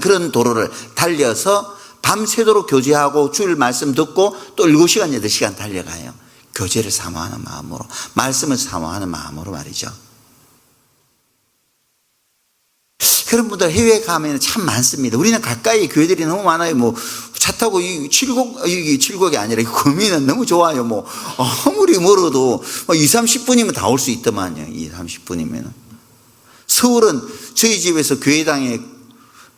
[SPEAKER 1] 그런 도로를 달려서 밤새도록 교제하고 주일 말씀 듣고 또 7시간, 8시간 달려가요. 교제를 사모하는 마음으로, 말씀을 사모하는 마음으로 말이죠. 그런 분들 해외에 가면 참 많습니다. 우리는 가까이 교회들이 너무 많아요. 차 타고 칠곡이 아니라 구미는 너무 좋아요. 아무리 멀어도 20-30분이면 다 올 수 있더만요. 20-30분이면. 서울은 저희 집에서 교회당에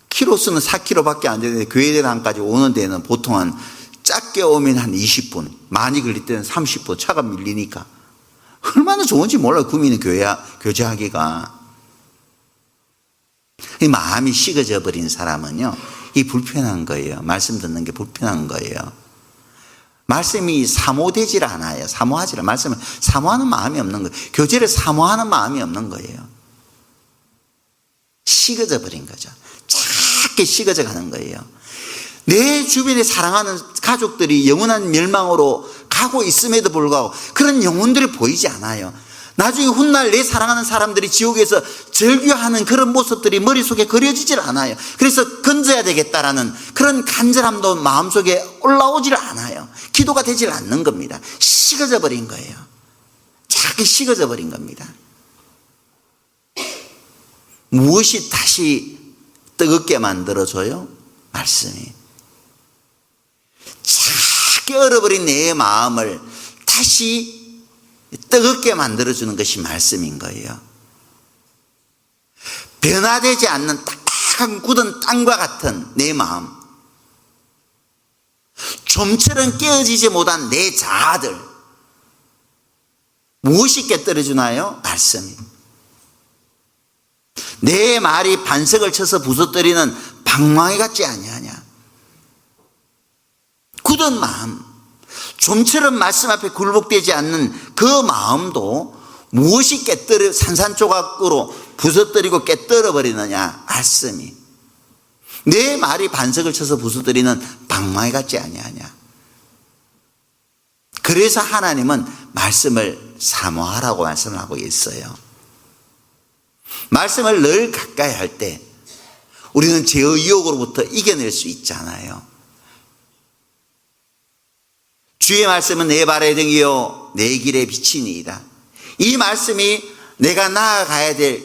[SPEAKER 1] 키로수는 4km밖에 안 되는데 교회당까지 오는 데는 보통 한 작게 오면 한 20분, 많이 걸릴 때는 30분, 차가 밀리니까. 얼마나 좋은지 몰라요. 구미는 교제하기가. 이 마음이 식어져 버린 사람은요, 이 불편한 거예요. 말씀 듣는 게 불편한 거예요. 말씀이 사모되질 않아요. 말씀을 사모하는 마음이 없는 거예요. 교제를 사모하는 마음이 없는 거예요. 식어져 버린 거죠. 작게 식어져 가는 거예요. 내 주변에 사랑하는 가족들이 영원한 멸망으로 가고 있음에도 불구하고 그런 영혼들이 보이지 않아요. 나중에 훗날 내 사랑하는 사람들이 지옥에서 절규하는 그런 모습들이 머릿속에 그려지질 않아요. 그래서 건져야 되겠다라는 그런 간절함도 마음속에 올라오질 않아요. 기도가 되질 않는 겁니다. 식어져 버린 거예요. 작게 식어져 버린 겁니다. 무엇이 다시 뜨겁게 만들어줘요? 말씀이. 작게 얼어버린 내 마음을 다시 뜨겁게 만들어주는 것이 말씀인 거예요. 변화되지 않는 딱딱한 굳은 땅과 같은 내 마음, 좀처럼 깨어지지 못한 내 자아들, 무엇이 깨뜨려주나요? 말씀이. 내 말이 반석을 쳐서 부서뜨리는 방망이 같지 아니하냐. 굳은 마음, 좀처럼 말씀 앞에 굴복되지 않는 그 마음도 무엇이 깨뜨려 산산조각으로 부서뜨리고 깨뜨려 버리느냐? 말씀이. 내 말이 반석을 쳐서 부서뜨리는 방망이 같지 아니하냐. 그래서 하나님은 말씀을 사모하라고 말씀을 하고 있어요. 말씀을 늘 가까이 할 때 우리는 죄의 유혹으로부터 이겨낼 수 있잖아요. 주의 말씀은 내 발의 등이요 내 길의 빛이니이다. 이 말씀이 내가 나아가야 될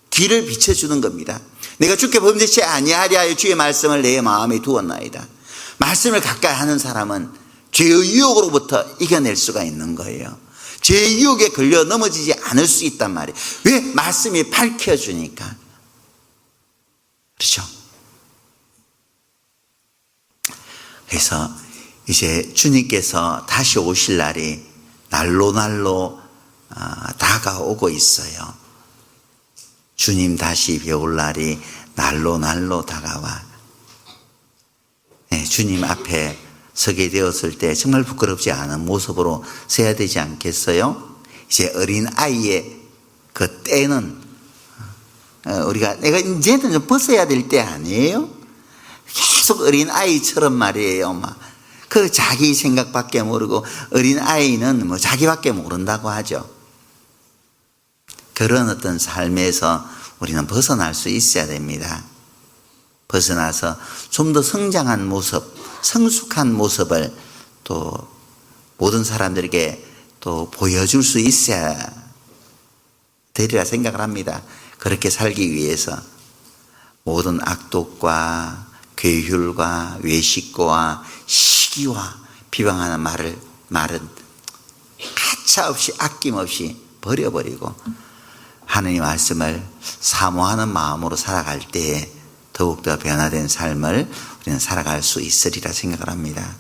[SPEAKER 1] 길을 비춰주는 겁니다. 내가 주께 범죄치 아니하리 하여 주의 말씀을 내 마음에 두었나이다. 말씀을 가까이 하는 사람은 죄의 유혹으로부터 이겨낼 수가 있는 거예요. 죄의 유혹에 걸려 넘어지지 않을 수 있단 말이에요. 왜? 말씀이 밝혀주니까. 그렇죠? 그래서 이제 주님께서 다시 오실 날이 날로 다가오고 있어요. 주님 다시 배울 날이 날로 다가와. 네, 주님 앞에 서게 되었을 때 정말 부끄럽지 않은 모습으로 서야 되지 않겠어요? 이제 어린 아이의 그 때는 내가 이제는 좀 벗어야 될 때 아니에요? 계속 어린 아이처럼 말이에요. 그 자기 생각밖에 모르고 어린 아이는 자기밖에 모른다고 하죠. 그런 어떤 삶에서 우리는 벗어날 수 있어야 됩니다. 벗어나서 좀 더 성장한 모습, 성숙한 모습을 또 모든 사람들에게 또 보여줄 수 있어야 되리라 생각을 합니다. 그렇게 살기 위해서 모든 악독과 괴휼과 외식과 시기와 비방하는 말은 가차없이 아낌없이 버려버리고 하느님 말씀을 사모하는 마음으로 살아갈 때에 더욱더 변화된 삶을 우리는 살아갈 수 있으리라 생각을 합니다.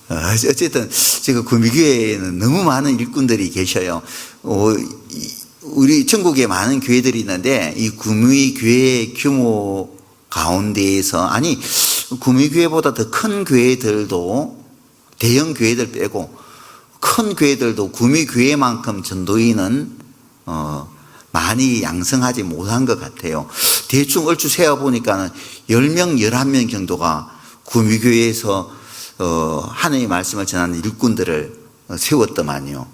[SPEAKER 1] 어쨌든 지금 구미교회에는 너무 많은 일꾼들이 계셔요. 우리 전국에 많은 교회들이 있는데 이 구미교회 규모 가운데에서 구미교회보다 더 큰 교회들도 대형 교회들 빼고 큰 교회들도 구미교회만큼 전도인은 많이 양성하지 못한 것 같아요. 대충 얼추 세어보니까 10명, 11명 정도가 구미교회에서 하나님의 말씀을 전하는 일꾼들을 세웠더만요.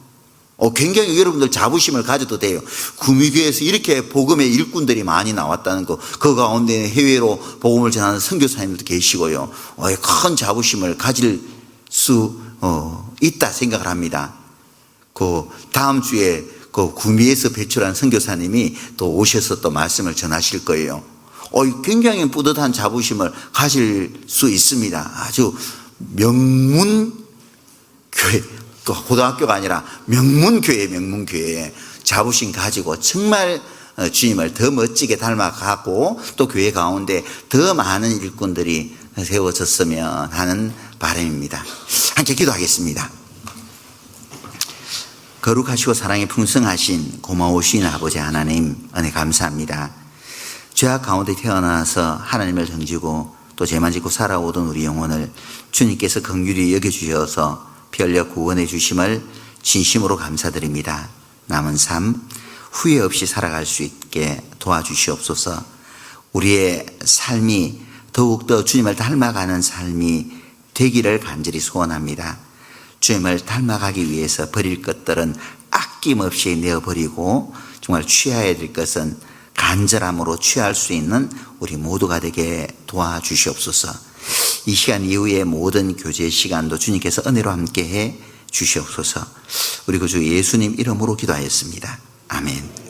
[SPEAKER 1] 굉장히 여러분들 자부심을 가져도 돼요. 구미교회에서 이렇게 복음의 일꾼들이 많이 나왔다는 거, 그 가운데 해외로 복음을 전하는 선교사님들도 계시고요. 큰 자부심을 가질 수 있다 생각을 합니다. 그 다음 주에 그 구미에서 배출한 선교사님이 또 오셔서 또 말씀을 전하실 거예요. 굉장히 뿌듯한 자부심을 가질 수 있습니다. 아주 명문 교회, 고등학교가 아니라 명문교회 자부심 가지고 정말 주님을 더 멋지게 닮아가고 또 교회 가운데 더 많은 일꾼들이 세워졌으면 하는 바람입니다. 함께 기도하겠습니다. 거룩하시고 사랑이 풍성하신 고마우신 아버지 하나님, 은혜 감사합니다. 죄악 가운데 태어나서 하나님을 정지고 또 죄만 짓고 살아오던 우리 영혼을 주님께서 긍휼히 여겨주셔서 피 흘려 구원해 주심을 진심으로 감사드립니다. 남은 삶 후회 없이 살아갈 수 있게 도와주시옵소서. 우리의 삶이 더욱더 주님을 닮아가는 삶이 되기를 간절히 소원합니다. 주님을 닮아가기 위해서 버릴 것들은 아낌없이 내어버리고 정말 취해야 될 것은 간절함으로 취할 수 있는 우리 모두가 되게 도와주시옵소서. 이 시간 이후의 모든 교제 시간도 주님께서 은혜로 함께해 주시옵소서. 우리 구주 예수님 이름으로 기도하였습니다. 아멘.